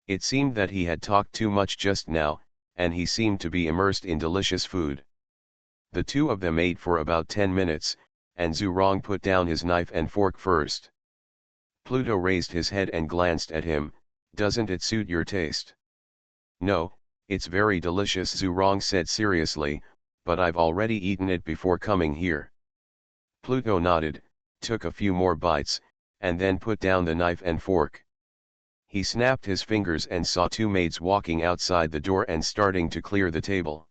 It seemed that he had talked too much just now, and he seemed to be immersed in delicious food. The two of them ate for about 10 minutes, and Zurong put down his knife and fork first. Pluto raised his head and glanced at him. "Doesn't it suit your taste?" "No, it's very delicious," Zurong said seriously, "but I've already eaten it before coming here." Pluto nodded, took a few more bites, and then put down the knife and fork. He snapped his fingers and saw two maids walking outside the door and starting to clear the table.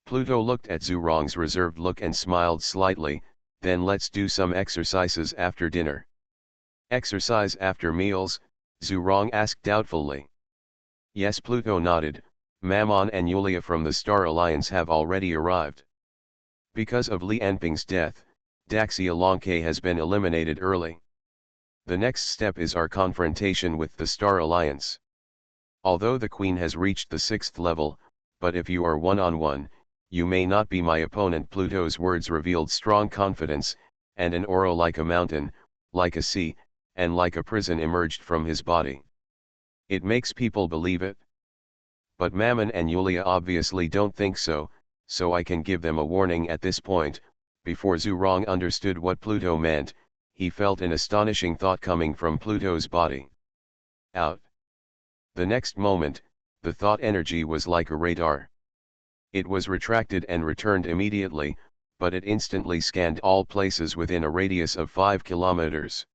Pluto looked at Zurong's reserved look and smiled slightly. "Then let's do some exercises after dinner." "Exercise after meals?" Zurong asked doubtfully. "Yes," Pluto nodded. "Mammon and Yulia from the Star Alliance have already arrived. Because of Li Enping's death, Daxia has been eliminated early. The next step is our confrontation with the Star Alliance. Although the Queen has reached the 6th level, but if you are one-on-one, you may not be my opponent." Pluto's words revealed strong confidence, and an aura like a mountain, like a sea, and like a prison emerged from his body. "It makes people believe it. But Mammon and Yulia obviously don't think so, so I can give them a warning at this point." Before Zurong understood what Pluto meant, he felt an astonishing thought coming from Pluto's body. "Out." The next moment, the thought energy was like a radar. It was retracted and returned immediately, but it instantly scanned all places within a radius of 5 kilometers.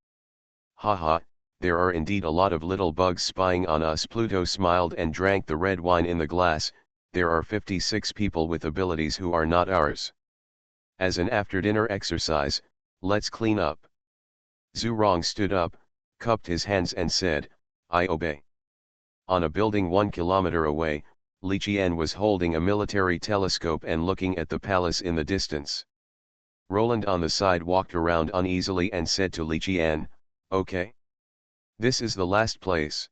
"Haha, there are indeed a lot of little bugs spying on us." Pluto smiled and drank the red wine in the glass. "There are 56 people with abilities who are not ours. As an after-dinner exercise, let's clean up." Zurong stood up, cupped his hands and said, "I obey." On a building 1 kilometer away, Li Qian was holding a military telescope and looking at the palace in the distance. Roland on the side walked around uneasily and said to Li Qian, "Okay. This is the last place.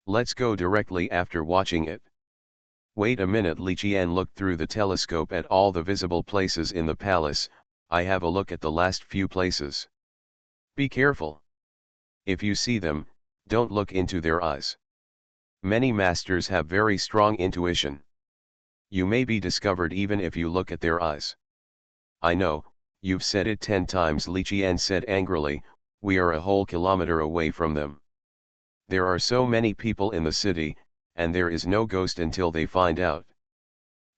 Let's go directly after watching it." "Wait a minute." Li Qian looked through the telescope at all the visible places in the palace. "I have a look at the last few places. Be careful. If you see them, don't look into their eyes. Many masters have very strong intuition. You may be discovered even if you look at their eyes." "I know, you've said it 10 times," Li Qian said angrily. "We are a whole kilometer away from them. There are so many people in the city, and there is no ghost until they find out.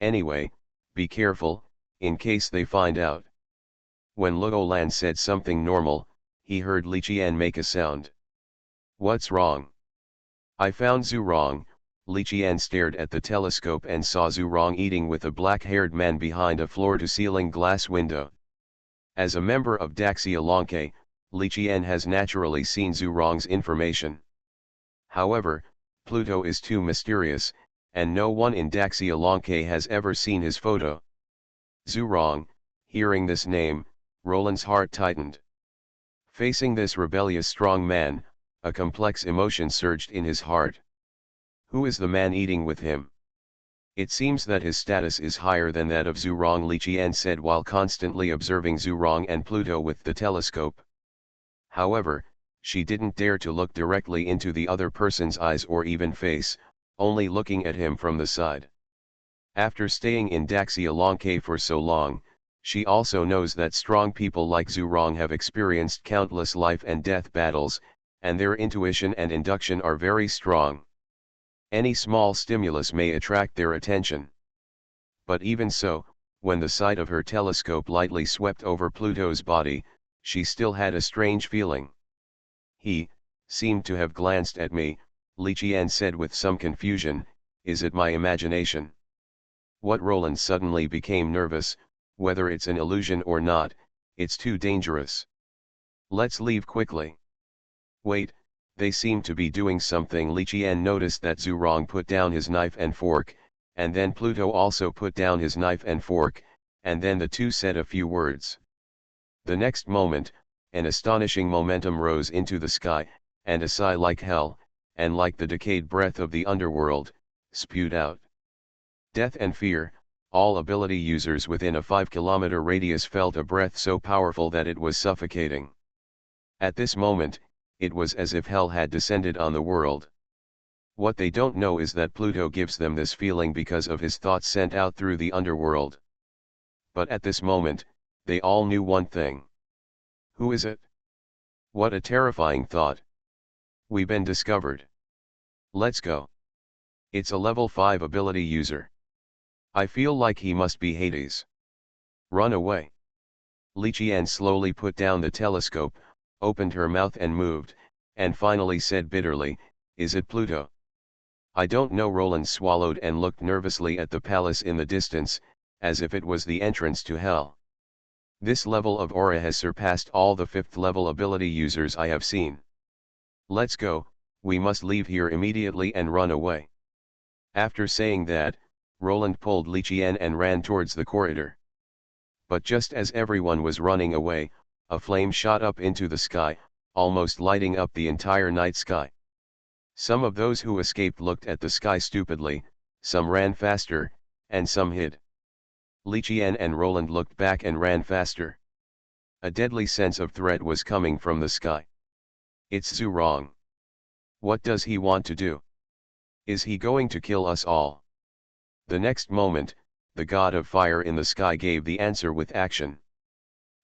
Anyway, be careful, in case they find out." When Luolan said something normal, he heard Li Qian make a sound. "What's wrong?" "I found Zurong." Li Qian stared at the telescope and saw Zurong eating with a black-haired man behind a floor-to-ceiling glass window. As a member of Daxia, Li Qian has naturally seen Zurong's information. However, Pluto is too mysterious, and no one in Daxia has ever seen his photo. Zurong, hearing this name, Roland's heart tightened. Facing this rebellious strong man, a complex emotion surged in his heart. Who is the man eating with him? It seems that his status is higher than that of Zurong, Li Qian said while constantly observing Zurong and Pluto with the telescope. However, she didn't dare to look directly into the other person's eyes or even face, only looking at him from the side. After staying in Daxia for so long, she also knows that strong people like Zurong have experienced countless life and death battles, and their intuition and induction are very strong. Any small stimulus may attract their attention. But even so, when the sight of her telescope lightly swept over Pluto's body, she still had a strange feeling. "He seemed to have glanced at me," Li Qian said with some confusion. "Is it my imagination?" What? Roland suddenly became nervous. "Whether it's an illusion or not, it's too dangerous. Let's leave quickly." "Wait, They seemed to be doing something. Li Qian noticed that Zhurong put down his knife and fork, and then Pluto also put down his knife and fork, and then the two said a few words. The next moment, an astonishing momentum rose into the sky, and a sigh like hell, and like the decayed breath of the underworld, spewed out. Death and fear. All ability users within a 5-kilometer radius felt a breath so powerful that it was suffocating. At this moment, it was as if hell had descended on the world. What they don't know is that Pluto gives them this feeling because of his thoughts sent out through the underworld. But at this moment, they all knew one thing. Who is it? What a terrifying thought. We've been discovered. Let's go. It's a level 5 ability user. I feel like he must be Hades. Run away. Li Qian slowly put down the telescope, opened her mouth and moved, and finally said bitterly, "Is it Pluto?" "I don't know." Roland swallowed and looked nervously at the palace in the distance, as if it was the entrance to hell. This level of aura has surpassed all the 5th level ability users I have seen. Let's go, we must leave here immediately and run away. After saying that, Roland pulled Li Qian and ran towards the corridor. But just as everyone was running away, a flame shot up into the sky, almost lighting up the entire night sky. Some of those who escaped looked at the sky stupidly, some ran faster, and some hid. Li Qian and Roland looked back and ran faster. A deadly sense of threat was coming from the sky. It's Zhurong. What does he want to do? Is he going to kill us all? The next moment, the god of fire in the sky gave the answer with action.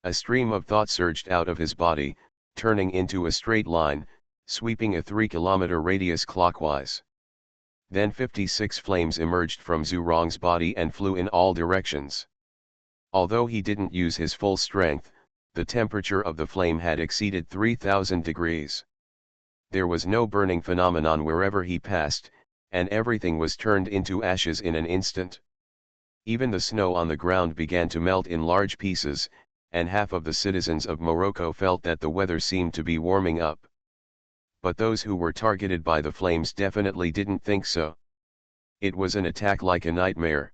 A stream of thought surged out of his body, turning into a straight line, sweeping a 3-kilometer radius clockwise. Then 56 flames emerged from Zhurong's body and flew in all directions. Although he didn't use his full strength, the temperature of the flame had exceeded 3,000 degrees. There was no burning phenomenon wherever he passed, and everything was turned into ashes in an instant. Even the snow on the ground began to melt in large pieces, and half of the citizens of Morocco felt that the weather seemed to be warming up. But those who were targeted by the flames definitely didn't think so. It was an attack like a nightmare.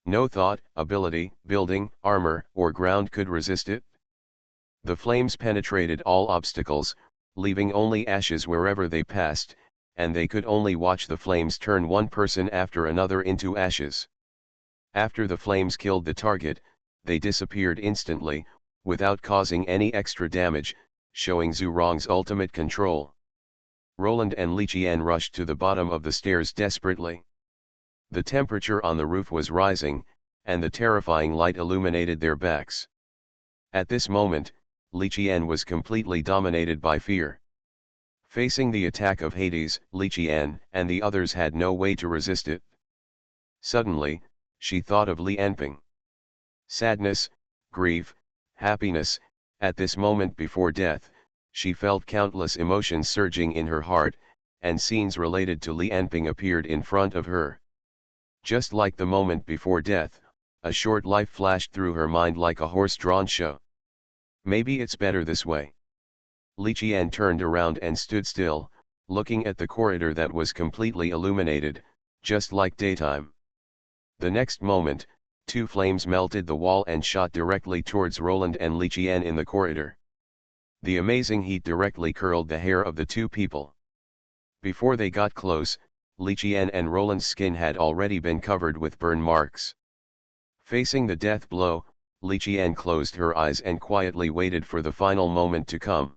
No thought, ability, building, armor, or ground could resist it. The flames penetrated all obstacles, leaving only ashes wherever they passed, and they could only watch the flames turn one person after another into ashes. After the flames killed the target, they disappeared instantly, without causing any extra damage, showing Zhurong's ultimate control. Roland and Li Qian rushed to the bottom of the stairs desperately. The temperature on the roof was rising, and the terrifying light illuminated their backs. At this moment, Li Qian was completely dominated by fear. Facing the attack of Hades, Li Qian and the others had no way to resist it. Suddenly, she thought of Li Anping. Sadness, grief, happiness. At this moment before death, she felt countless emotions surging in her heart, and scenes related to Li Anping appeared in front of her. Just like the moment before death, a short life flashed through her mind like a horse-drawn show. Maybe it's better this way. Li Qian turned around and stood still, looking at the corridor that was completely illuminated, just like daytime. The next moment, two flames melted the wall and shot directly towards Roland and Li Qian in the corridor. The amazing heat directly curled the hair of the two people. Before they got close, Li Qian and Roland's skin had already been covered with burn marks. Facing the death blow, Li Qian closed her eyes and quietly waited for the final moment to come.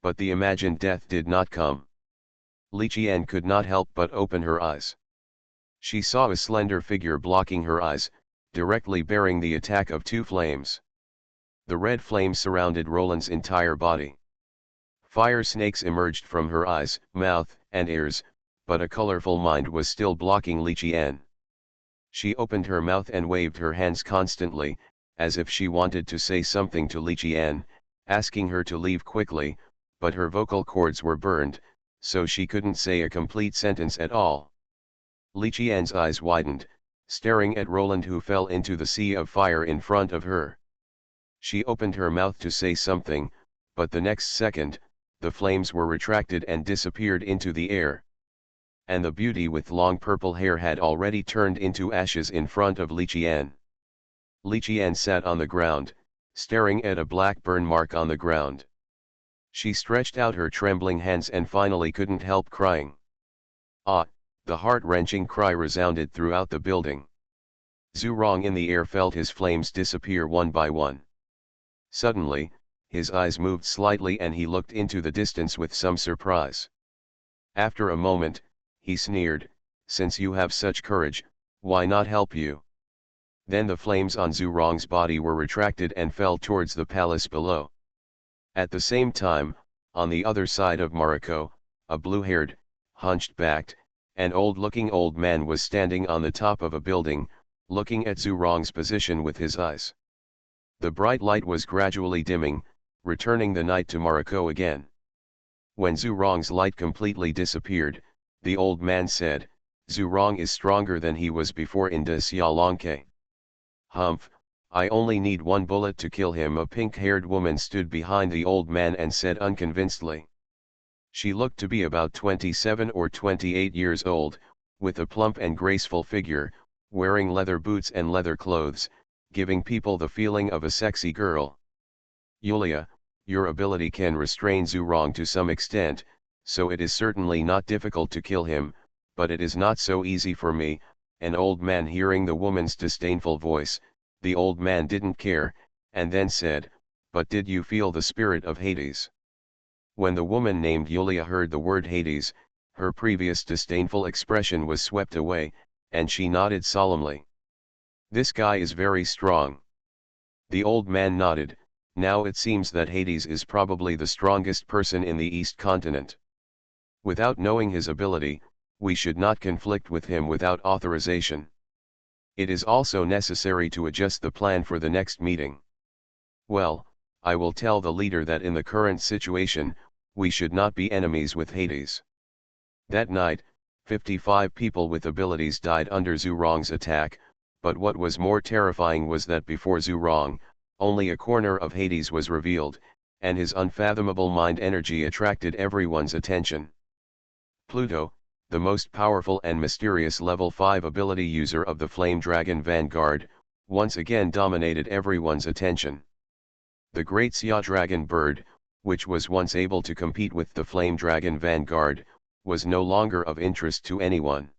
But the imagined death did not come. Li Qian could not help but open her eyes. She saw a slender figure blocking her eyes, directly bearing the attack of two flames. The red flame surrounded Roland's entire body. Fire snakes emerged from her eyes, mouth, and ears, but a colorful mind was still blocking Li Qian. She opened her mouth and waved her hands constantly, as if she wanted to say something to Li Qian, asking her to leave quickly, but her vocal cords were burned, so she couldn't say a complete sentence at all. Li Qian's eyes widened, staring at Roland, who fell into the sea of fire in front of her. She opened her mouth to say something, but the next second, the flames were retracted and disappeared into the air. And the beauty with long purple hair had already turned into ashes in front of Li Qian. Li Qian sat on the ground, staring at a black burn mark on the ground. She stretched out her trembling hands and finally couldn't help crying. Ah, the heart-wrenching cry resounded throughout the building. Zhu Rong in the air felt his flames disappear one by one. Suddenly, his eyes moved slightly and he looked into the distance with some surprise. After a moment, he sneered, "Since you have such courage, why not help you?" Then the flames on Zhu Rong's body were retracted and fell towards the palace below. At the same time, on the other side of Mariko, a blue-haired, hunched-backed, and old-looking old man was standing on the top of a building, looking at Zhu Rong's position with his eyes. The bright light was gradually dimming, returning the night to Mariko again. When Zhu Rong's light completely disappeared, the old man said, "Zhu Rong is stronger than he was before in De Xiaolongke. Humph, I only need one bullet to kill him." A pink-haired woman stood behind the old man and said unconvincedly. She looked to be about 27 or 28 years old, with a plump and graceful figure, wearing leather boots and leather clothes, giving people the feeling of a sexy girl. "Yulia, your ability can restrain Zhu Rong to some extent, so it is certainly not difficult to kill him, but it is not so easy for me." An old man hearing the woman's disdainful voice, the old man didn't care, and then said, "But did you feel the spirit of Hades?" When the woman named Yulia heard the word Hades, her previous disdainful expression was swept away, and she nodded solemnly. "This guy is very strong." The old man nodded. "Now it seems that Hades is probably the strongest person in the East continent. Without knowing his ability, we should not conflict with him without authorization. It is also necessary to adjust the plan for the next meeting. Well, I will tell the leader that in the current situation, we should not be enemies with Hades." That night, 55 people with abilities died under Zhu Rong's attack, but what was more terrifying was that before Zhu Rong, only a corner of Hades was revealed, and his unfathomable mind energy attracted everyone's attention. Pluto, the most powerful and mysterious level 5 ability user of the Flame Dragon Vanguard, once again dominated everyone's attention. The Great Xia Dragon Bird, which was once able to compete with the Flame Dragon Vanguard, was no longer of interest to anyone.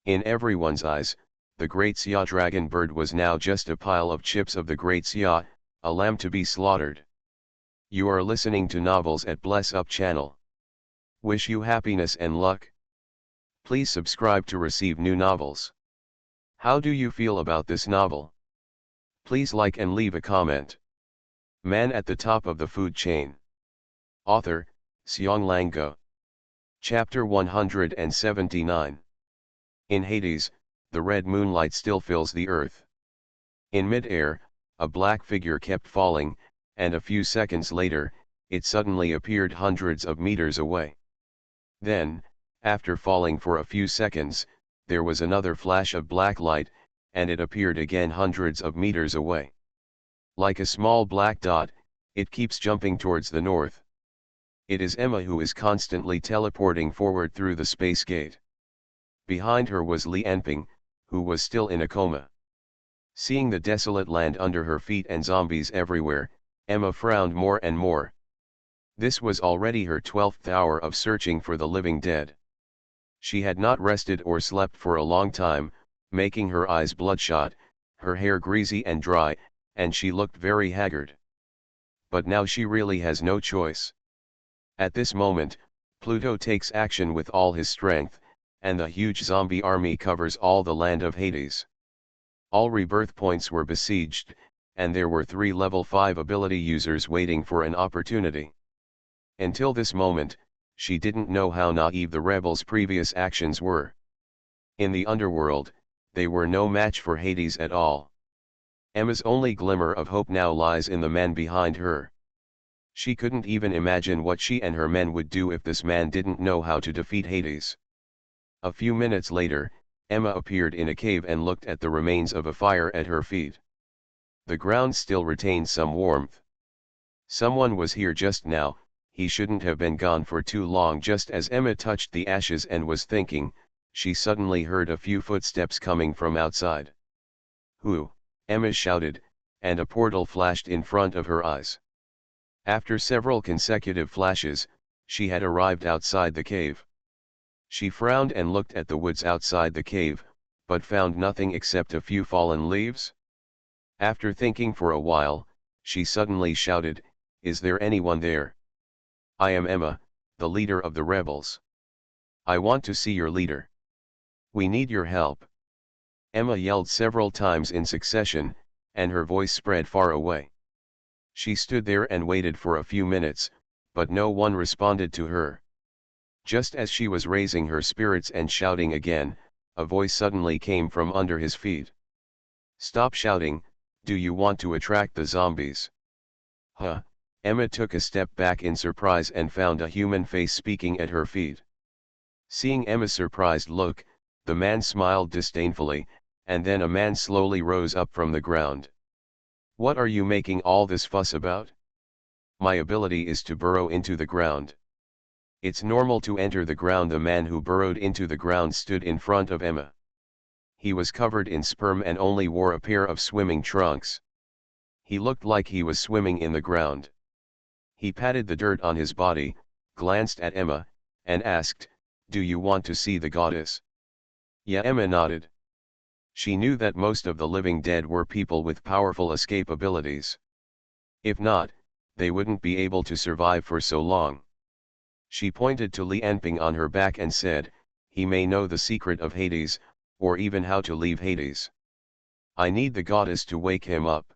In everyone's eyes, the Great Xia Dragon Bird was now just a pile of chips of the Great Xia, a lamb to be slaughtered. You are listening to Novels at Bless Up channel. Wish you happiness and luck. Please subscribe to receive new novels. How do you feel about this novel? Please like and leave a comment. Man at the Top of the Food Chain. Author, Xiong Lango. Chapter 179. In Hades, the red moonlight still fills the earth. In mid-air, a black figure kept falling, and a few seconds later, it suddenly appeared hundreds of meters away. Then, after falling for a few seconds, there was another flash of black light, and it appeared again hundreds of meters away. Like a small black dot, it keeps jumping towards the north. It is Emma who is constantly teleporting forward through the space gate. Behind her was Li Enping, who was still in a coma. Seeing the desolate land under her feet and zombies everywhere, Emma frowned more and more. This was already her 12th hour of searching for the living dead. She had not rested or slept for a long time, making her eyes bloodshot, her hair greasy and dry, and she looked very haggard. But now she really has no choice. At this moment, Pluto takes action with all his strength, and the huge zombie army covers all the land of Hades. All rebirth points were besieged, and there were 3 level 5 ability users waiting for an opportunity. Until this moment, she didn't know how naive the rebels' previous actions were. In the underworld, they were no match for Hades at all. Emma's only glimmer of hope now lies in the man behind her. She couldn't even imagine what she and her men would do if this man didn't know how to defeat Hades. A few minutes later, Emma appeared in a cave and looked at the remains of a fire at her feet. The ground still retained some warmth. Someone was here just now, he shouldn't have been gone for too long. Just as Emma touched the ashes and was thinking, she suddenly heard a few footsteps coming from outside. "Who?" Emma shouted, and a portal flashed in front of her eyes. After several consecutive flashes, she had arrived outside the cave. She frowned and looked at the woods outside the cave, but found nothing except a few fallen leaves. After thinking for a while, she suddenly shouted, "Is there anyone there? I am Emma, the leader of the rebels. I want to see your leader. We need your help." Emma yelled several times in succession, and her voice spread far away. She stood there and waited for a few minutes, but no one responded to her. Just as she was raising her spirits and shouting again, a voice suddenly came from under his feet. "Stop shouting, do you want to attract the zombies?" "Huh." Emma took a step back in surprise and found a human face speaking at her feet. Seeing Emma's surprised look, the man smiled disdainfully, and then a man slowly rose up from the ground. "What are you making all this fuss about?" "My ability is to burrow into the ground." "It's normal to enter the ground." The man who burrowed into the ground stood in front of Emma. He was covered in sperm and only wore a pair of swimming trunks. He looked like he was swimming in the ground. He patted the dirt on his body, glanced at Emma, and asked, "Do you want to see the goddess?" "Yeah." Emma nodded. She knew that most of the living dead were people with powerful escape abilities. If not, they wouldn't be able to survive for so long. She pointed to Li Anping on her back and said, "He may know the secret of Hades, or even how to leave Hades. I need the goddess to wake him up."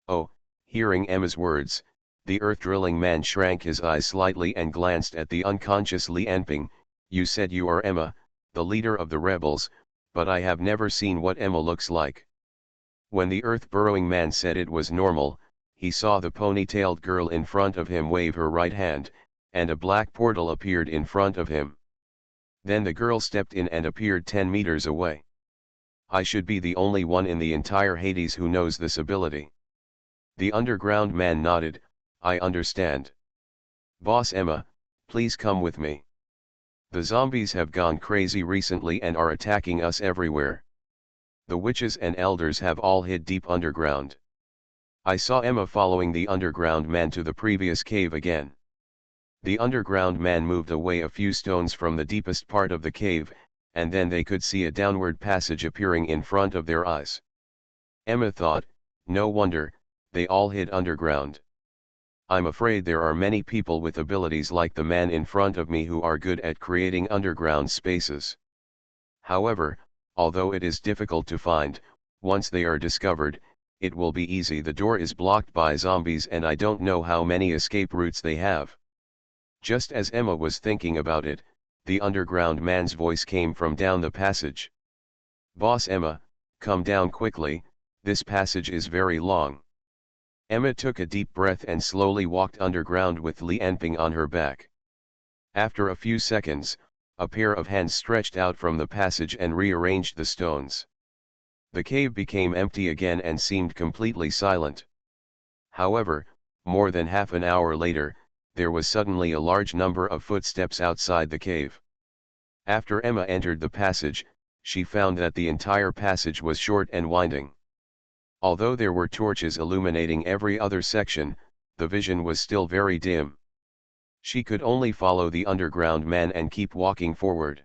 "Oh." Hearing Emma's words, the earth-drilling man shrank his eyes slightly and glanced at the unconscious Li Anping. "You said you are Emma, the leader of the rebels, but I have never seen what Emma looks like." When the earth-burrowing man said it was normal, he saw the ponytailed girl in front of him wave her right hand, and a black portal appeared in front of him. Then the girl stepped in and appeared 10 meters away. "I should be the only one in the entire Hades who knows this ability." The underground man nodded, "I understand. Boss Emma, please come with me. The zombies have gone crazy recently and are attacking us everywhere. The witches and elders have all hid deep underground." I saw Emma following the underground man to the previous cave again. The underground man moved away a few stones from the deepest part of the cave, and then they could see a downward passage appearing in front of their eyes. Emma thought, no wonder, they all hid underground. I'm afraid there are many people with abilities like the man in front of me who are good at creating underground spaces. However, although it is difficult to find, once they are discovered, it will be easy. The door is blocked by zombies and I don't know how many escape routes they have. Just as Emma was thinking about it, the underground man's voice came from down the passage. "Boss Emma, come down quickly, this passage is very long." Emma took a deep breath and slowly walked underground with Li Anping on her back. After a few seconds, a pair of hands stretched out from the passage and rearranged the stones. The cave became empty again and seemed completely silent. However, more than half an hour later, there was suddenly a large number of footsteps outside the cave. After Emma entered the passage, she found that the entire passage was short and winding. Although there were torches illuminating every other section, the vision was still very dim. She could only follow the underground man and keep walking forward.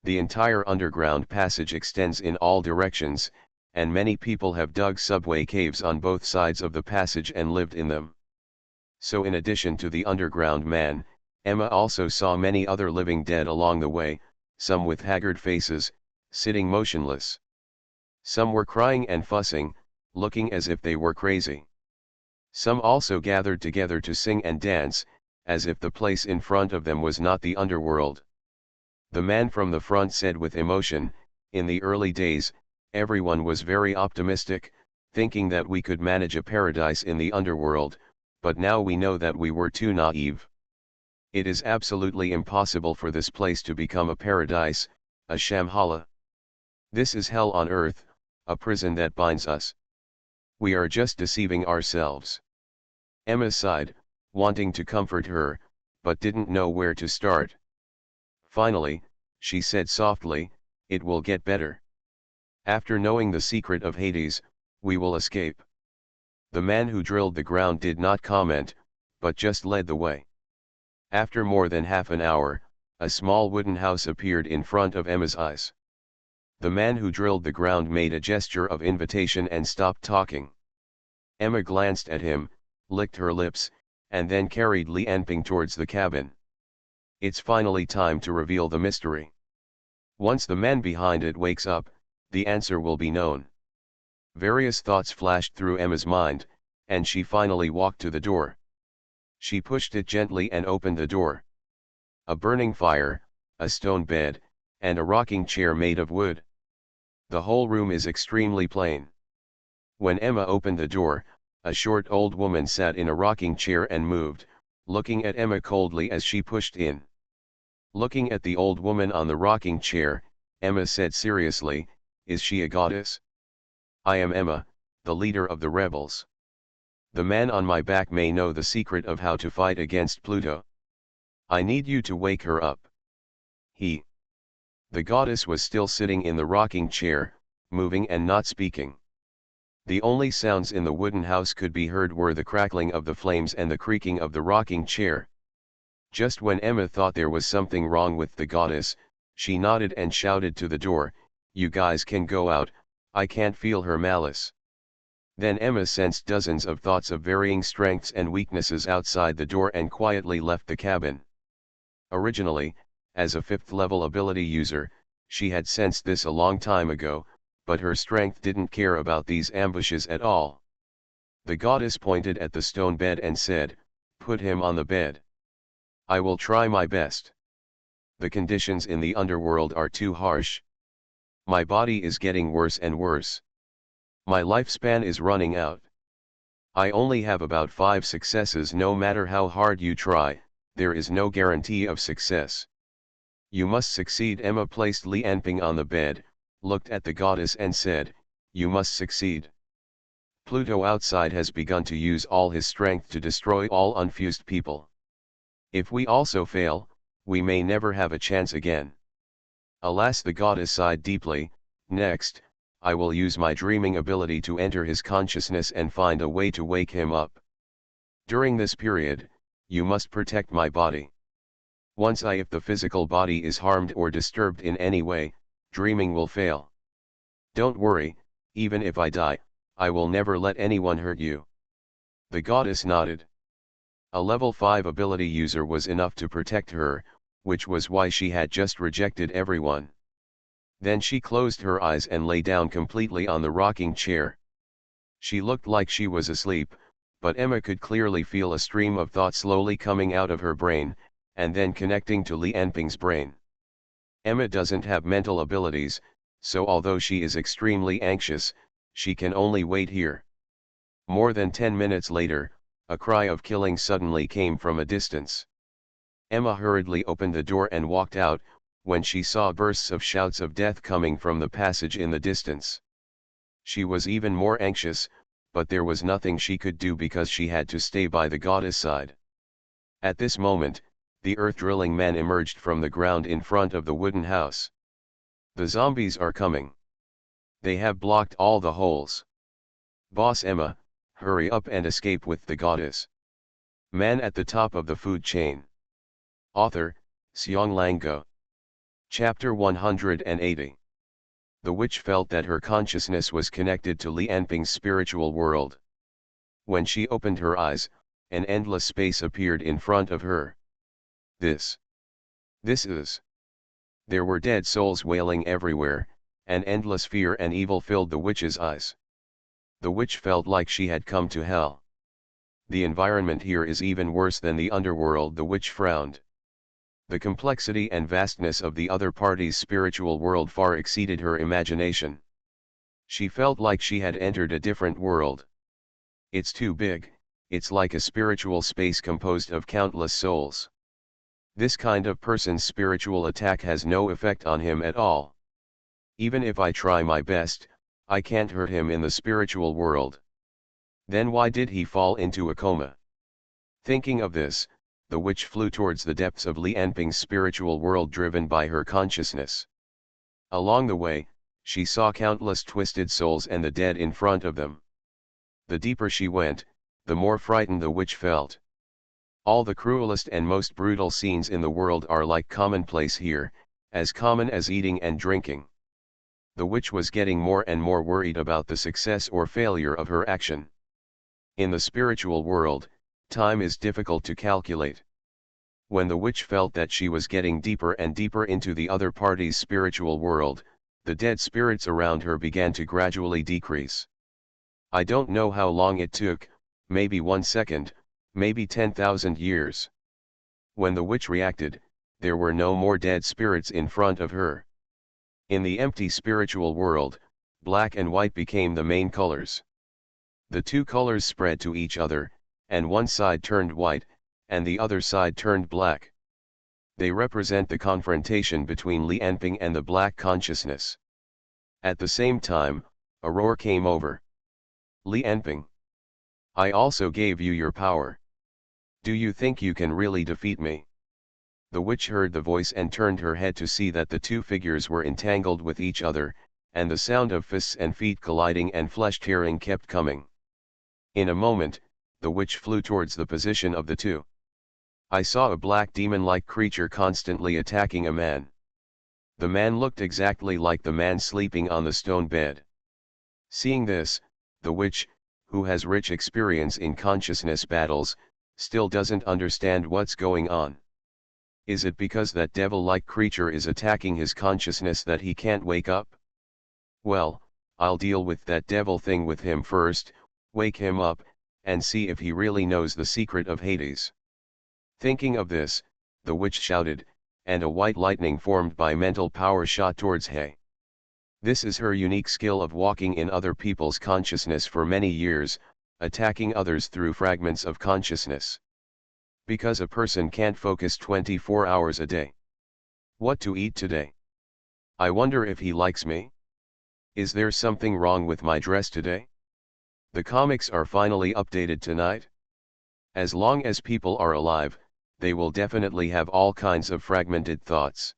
The entire underground passage extends in all directions, and many people have dug subway caves on both sides of the passage and lived in them. So in addition to the underground man, Emma also saw many other living dead along the way, some with haggard faces, sitting motionless. Some were crying and fussing, looking as if they were crazy. Some also gathered together to sing and dance, as if the place in front of them was not the underworld. The man from the front said with emotion, "In the early days, everyone was very optimistic, thinking that we could manage a paradise in the underworld, but now we know that we were too naive. It is absolutely impossible for this place to become a paradise, a Shambhala. This is hell on earth, a prison that binds us. We are just deceiving ourselves." Emma sighed, wanting to comfort her, but didn't know where to start. Finally, she said softly, "It will get better. After knowing the secret of Hades, we will escape." The man who drilled the ground did not comment, but just led the way. After more than half an hour, a small wooden house appeared in front of Emma's eyes. The man who drilled the ground made a gesture of invitation and stopped talking. Emma glanced at him, licked her lips, and then carried Li Anping towards the cabin. It's finally time to reveal the mystery. Once the man behind it wakes up, the answer will be known. Various thoughts flashed through Emma's mind, and she finally walked to the door. She pushed it gently and opened the door. A burning fire, a stone bed, and a rocking chair made of wood. The whole room is extremely plain. When Emma opened the door, a short old woman sat in a rocking chair and moved, looking at Emma coldly as she pushed in. Looking at the old woman on the rocking chair, Emma said seriously, "Is she a goddess?" "I am Emma, the leader of the rebels. The man on my back may know the secret of how to fight against Pluto. I need you to wake her up." The goddess was still sitting in the rocking chair, moving and not speaking. The only sounds in the wooden house could be heard were the crackling of the flames and the creaking of the rocking chair. Just when Emma thought there was something wrong with the goddess, she nodded and shouted to the door, "You guys can go out, I can't feel her malice." Then Emma sensed dozens of thoughts of varying strengths and weaknesses outside the door and quietly left the cabin. Originally, as a 5th level ability user, she had sensed this a long time ago, but her strength didn't care about these ambushes at all. The goddess pointed at the stone bed and said, "Put him on the bed. I will try my best. The conditions in the underworld are too harsh. My body is getting worse and worse. My lifespan is running out. I only have about 5 successes. No matter how hard you try, there is no guarantee of success. You must succeed." Emma placed Li Anping on the bed, looked at the goddess and said, "You must succeed. Pluto outside has begun to use all his strength to destroy all unfused people. If we also fail, we may never have a chance again." Alas, the goddess sighed deeply. "Next, I will use my dreaming ability to enter his consciousness and find a way to wake him up. During this period, you must protect my body. Once if the physical body is harmed or disturbed in any way, dreaming will fail. Don't worry, even if I die, I will never let anyone hurt you." The goddess nodded. A level 5 ability user was enough to protect her, which was why she had just rejected everyone. Then she closed her eyes and lay down completely on the rocking chair. She looked like she was asleep, but Emma could clearly feel a stream of thought slowly coming out of her brain, and then connecting to Li Anping's brain. Emma doesn't have mental abilities, so although she is extremely anxious, she can only wait here. More than 10 minutes later, a cry of killing suddenly came from a distance. Emma hurriedly opened the door and walked out, when she saw bursts of shouts of death coming from the passage in the distance. She was even more anxious, but there was nothing she could do because she had to stay by the goddess' side. At this moment, the earth-drilling man emerged from the ground in front of the wooden house. "The zombies are coming. They have blocked all the holes. Boss Emma, hurry up and escape with the goddess." Man at the top of the food chain. Author, SpecialAbilities. Chapter 180. The witch felt that her consciousness was connected to Li Anping's spiritual world. When she opened her eyes, an endless space appeared in front of her. This is. There were dead souls wailing everywhere, and endless fear and evil filled the witch's eyes. The witch felt like she had come to hell. "The environment here is even worse than the underworld," the witch frowned. The complexity and vastness of the other party's spiritual world far exceeded her imagination. She felt like she had entered a different world. "It's too big, it's like a spiritual space composed of countless souls. This kind of person's spiritual attack has no effect on him at all. Even if I try my best, I can't hurt him in the spiritual world. Then why did he fall into a coma? Thinking of this, the witch flew towards the depths of Li Anping's spiritual world driven by her consciousness. Along the way, she saw countless twisted souls and the dead in front of them. The deeper she went, the more frightened the witch felt. All the cruelest and most brutal scenes in the world are like commonplace here, as common as eating and drinking. The witch was getting more and more worried about the success or failure of her action. In the spiritual world, time is difficult to calculate. When the witch felt that she was getting deeper and deeper into the other party's spiritual world, the dead spirits around her began to gradually decrease. I don't know how long it took, maybe 1 second, maybe 10,000 years. When the witch reacted, there were no more dead spirits in front of her. In the empty spiritual world, black and white became the main colors. The two colors spread to each other, and one side turned white, and the other side turned black. They represent the confrontation between Li Anping and the black consciousness. At the same time, a roar came over. Li Anping, I also gave you your power. Do you think you can really defeat me? The witch heard the voice and turned her head to see that the two figures were entangled with each other, and the sound of fists and feet colliding and flesh tearing kept coming. In a moment, the witch flew towards the position of the two. I saw a black demon-like creature constantly attacking a man. The man looked exactly like the man sleeping on the stone bed. Seeing this, the witch, who has rich experience in consciousness battles, still doesn't understand what's going on. Is it because that devil-like creature is attacking his consciousness that he can't wake up? Well, I'll deal with that devil thing with him first, wake him up, and see if he really knows the secret of Hades. Thinking of this, the witch shouted, and a white lightning formed by mental power shot towards He. This is her unique skill of walking in other people's consciousness for many years, attacking others through fragments of consciousness. Because a person can't focus 24 hours a day. What to eat today? I wonder if he likes me? Is there something wrong with my dress today? The comics are finally updated tonight. As long as people are alive, they will definitely have all kinds of fragmented thoughts.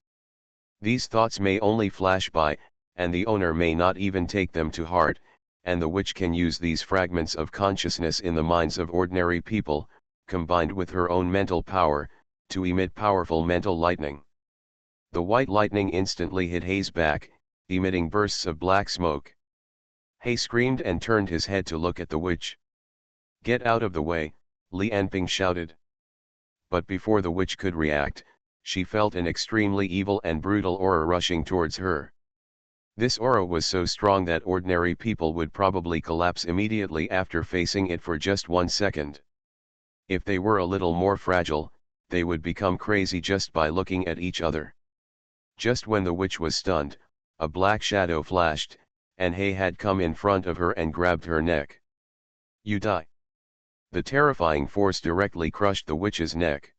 These thoughts may only flash by, and the owner may not even take them to heart, and the witch can use these fragments of consciousness in the minds of ordinary people, combined with her own mental power, to emit powerful mental lightning. The white lightning instantly hit He's back, emitting bursts of black smoke. He screamed and turned his head to look at the witch. Get out of the way, Li Anping shouted. But before the witch could react, she felt an extremely evil and brutal aura rushing towards her. This aura was so strong that ordinary people would probably collapse immediately after facing it for just 1 second. If they were a little more fragile, they would become crazy just by looking at each other. Just when the witch was stunned, a black shadow flashed, and He had come in front of her and grabbed her neck. You die. The terrifying force directly crushed the witch's neck.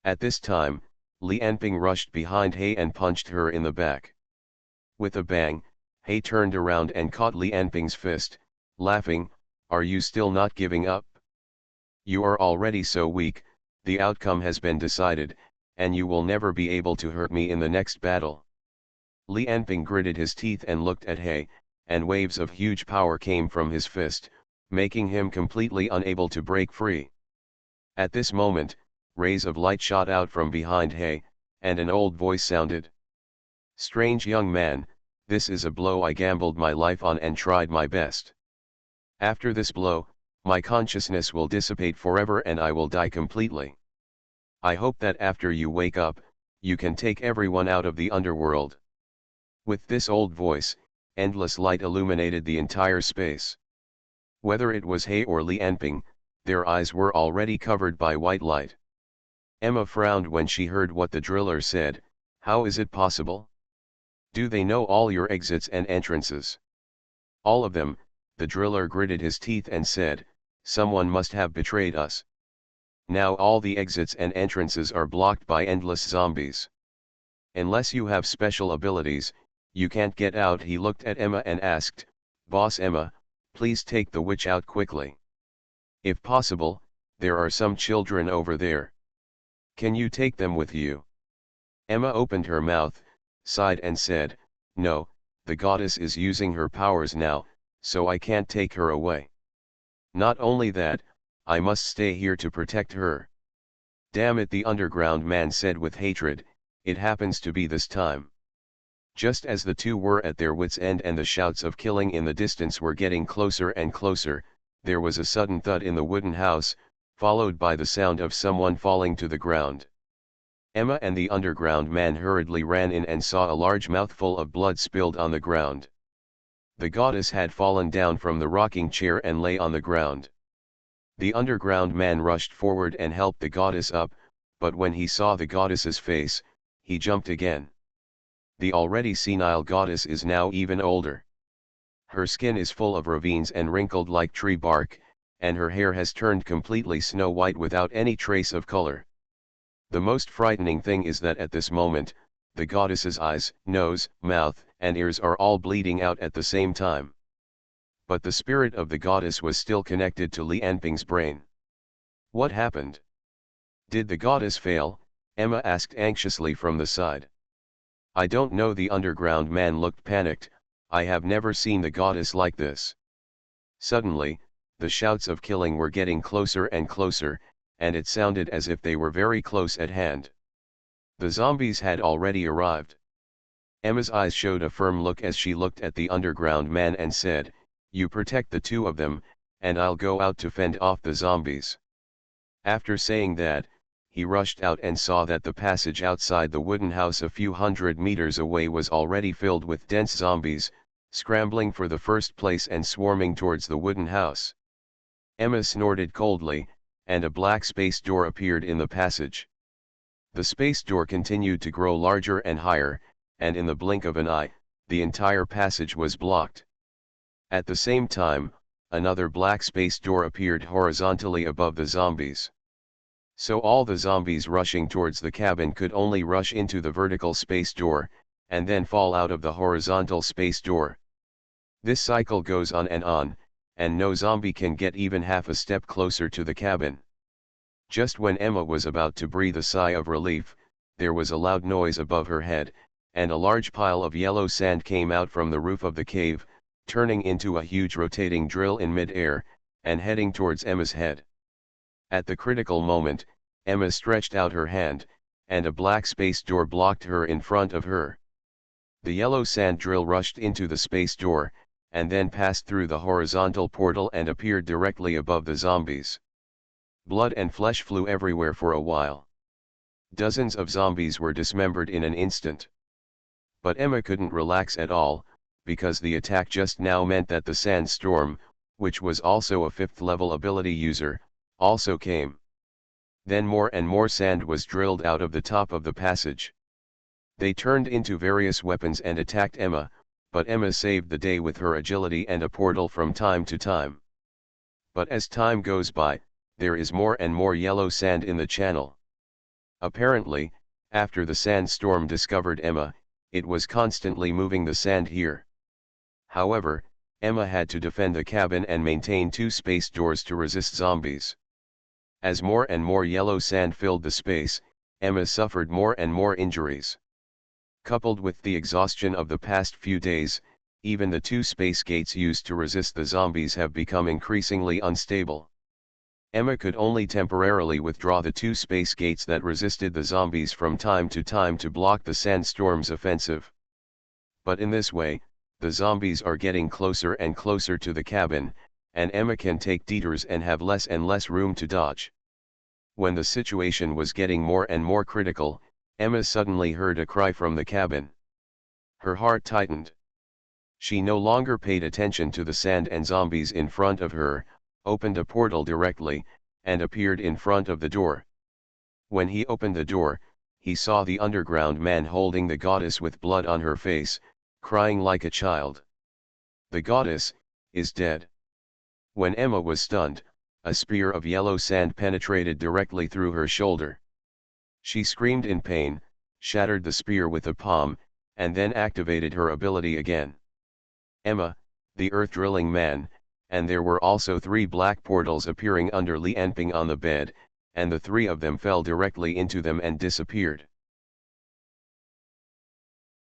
At this time, Li Anping rushed behind He and punched her in the back. With a bang, He turned around and caught Li Anping's fist, laughing, Are you still not giving up? You are already so weak, the outcome has been decided, and you will never be able to hurt me in the next battle. Li Anping gritted his teeth and looked at He, and waves of huge power came from his fist, making him completely unable to break free. At this moment, rays of light shot out from behind He, and an old voice sounded. Strange young man, this is a blow I gambled my life on and tried my best. After this blow, my consciousness will dissipate forever and I will die completely. I hope that after you wake up, you can take everyone out of the underworld. With this old voice, endless light illuminated the entire space. Whether it was He or Li Anping, their eyes were already covered by white light. Emma frowned when she heard what the driller said. How is it possible? Do they know all your exits and entrances? All of them, the driller gritted his teeth and said, someone must have betrayed us. Now all the exits and entrances are blocked by endless zombies. Unless you have special abilities, you can't get out. He looked at Emma and asked, Boss Emma, please take the witch out quickly. If possible, There are some children over there. Can you take them with you? Emma opened her mouth, sighed and said, "No, the goddess is using her powers now, so I can't take her away. Not only that, I must stay here to protect her." "Damn it," the underground man said with hatred, "it happens to be this time." Just as the two were at their wits' end and the shouts of killing in the distance were getting closer and closer, there was a sudden thud in the wooden house, followed by the sound of someone falling to the ground. Emma and the underground man hurriedly ran in and saw a large mouthful of blood spilled on the ground. The goddess had fallen down from the rocking chair and lay on the ground. The underground man rushed forward and helped the goddess up, but when he saw the goddess's face, he jumped again. The already senile goddess is now even older. Her skin is full of ravines and wrinkled like tree bark, and her hair has turned completely snow white without any trace of color. The most frightening thing is that at this moment, the goddess's eyes, nose, mouth, and ears are all bleeding out at the same time. But the spirit of the goddess was still connected to Li Anping's brain. What happened? Did the goddess fail? Emma asked anxiously from the side. I don't know, the underground man looked panicked. I have never seen the goddess like this. Suddenly, the shouts of killing were getting closer and closer, and it sounded as if they were very close at hand. The zombies had already arrived. Emma's eyes showed a firm look as she looked at the underground man and said, "You protect the two of them, and I'll go out to fend off the zombies." After saying that, he rushed out and saw that the passage outside the wooden house a few hundred meters away was already filled with dense zombies, scrambling for the first place and swarming towards the wooden house. Emma snorted coldly, and a black space door appeared in the passage. The space door continued to grow larger and higher, and in the blink of an eye, the entire passage was blocked. At the same time, another black space door appeared horizontally above the zombies. So all the zombies rushing towards the cabin could only rush into the vertical space door, and then fall out of the horizontal space door. This cycle goes on, and no zombie can get even half a step closer to the cabin. Just when Emma was about to breathe a sigh of relief, there was a loud noise above her head, and a large pile of yellow sand came out from the roof of the cave, turning into a huge rotating drill in mid-air, and heading towards Emma's head. At the critical moment, Emma stretched out her hand, and a black space door blocked her in front of her. The yellow sand drill rushed into the space door, and then passed through the horizontal portal and appeared directly above the zombies. Blood and flesh flew everywhere for a while. Dozens of zombies were dismembered in an instant. But Emma couldn't relax at all, because the attack just now meant that the sandstorm, which was also a 5th level ability user, also came. Then more and more sand was drilled out of the top of the passage. They turned into various weapons and attacked Emma, but Emma saved the day with her agility and a portal from time to time. But as time goes by, there is more and more yellow sand in the channel. Apparently, after the sandstorm discovered Emma, it was constantly moving the sand here. However, Emma had to defend the cabin and maintain 2 space doors to resist zombies. As more and more yellow sand filled the space, Emma suffered more and more injuries. Coupled with the exhaustion of the past few days, even the 2 space gates used to resist the zombies have become increasingly unstable. Emma could only temporarily withdraw the 2 space gates that resisted the zombies from time to block the sandstorm's offensive. But in this way, the zombies are getting closer and closer to the cabin, and Emma can take detours and have less and less room to dodge. When the situation was getting more and more critical, Emma suddenly heard a cry from the cabin. Her heart tightened. She no longer paid attention to the sand and zombies in front of her, opened a portal directly, and appeared in front of the door. When he opened the door, he saw the underground man holding the goddess with blood on her face, crying like a child. The goddess is dead. When Emma was stunned, a spear of yellow sand penetrated directly through her shoulder. She screamed in pain, shattered the spear with a palm, and then activated her ability again. Emma, the earth-drilling man, and there were also 3 black portals appearing under Li Enping on the bed, and the 3 of them fell directly into them and disappeared.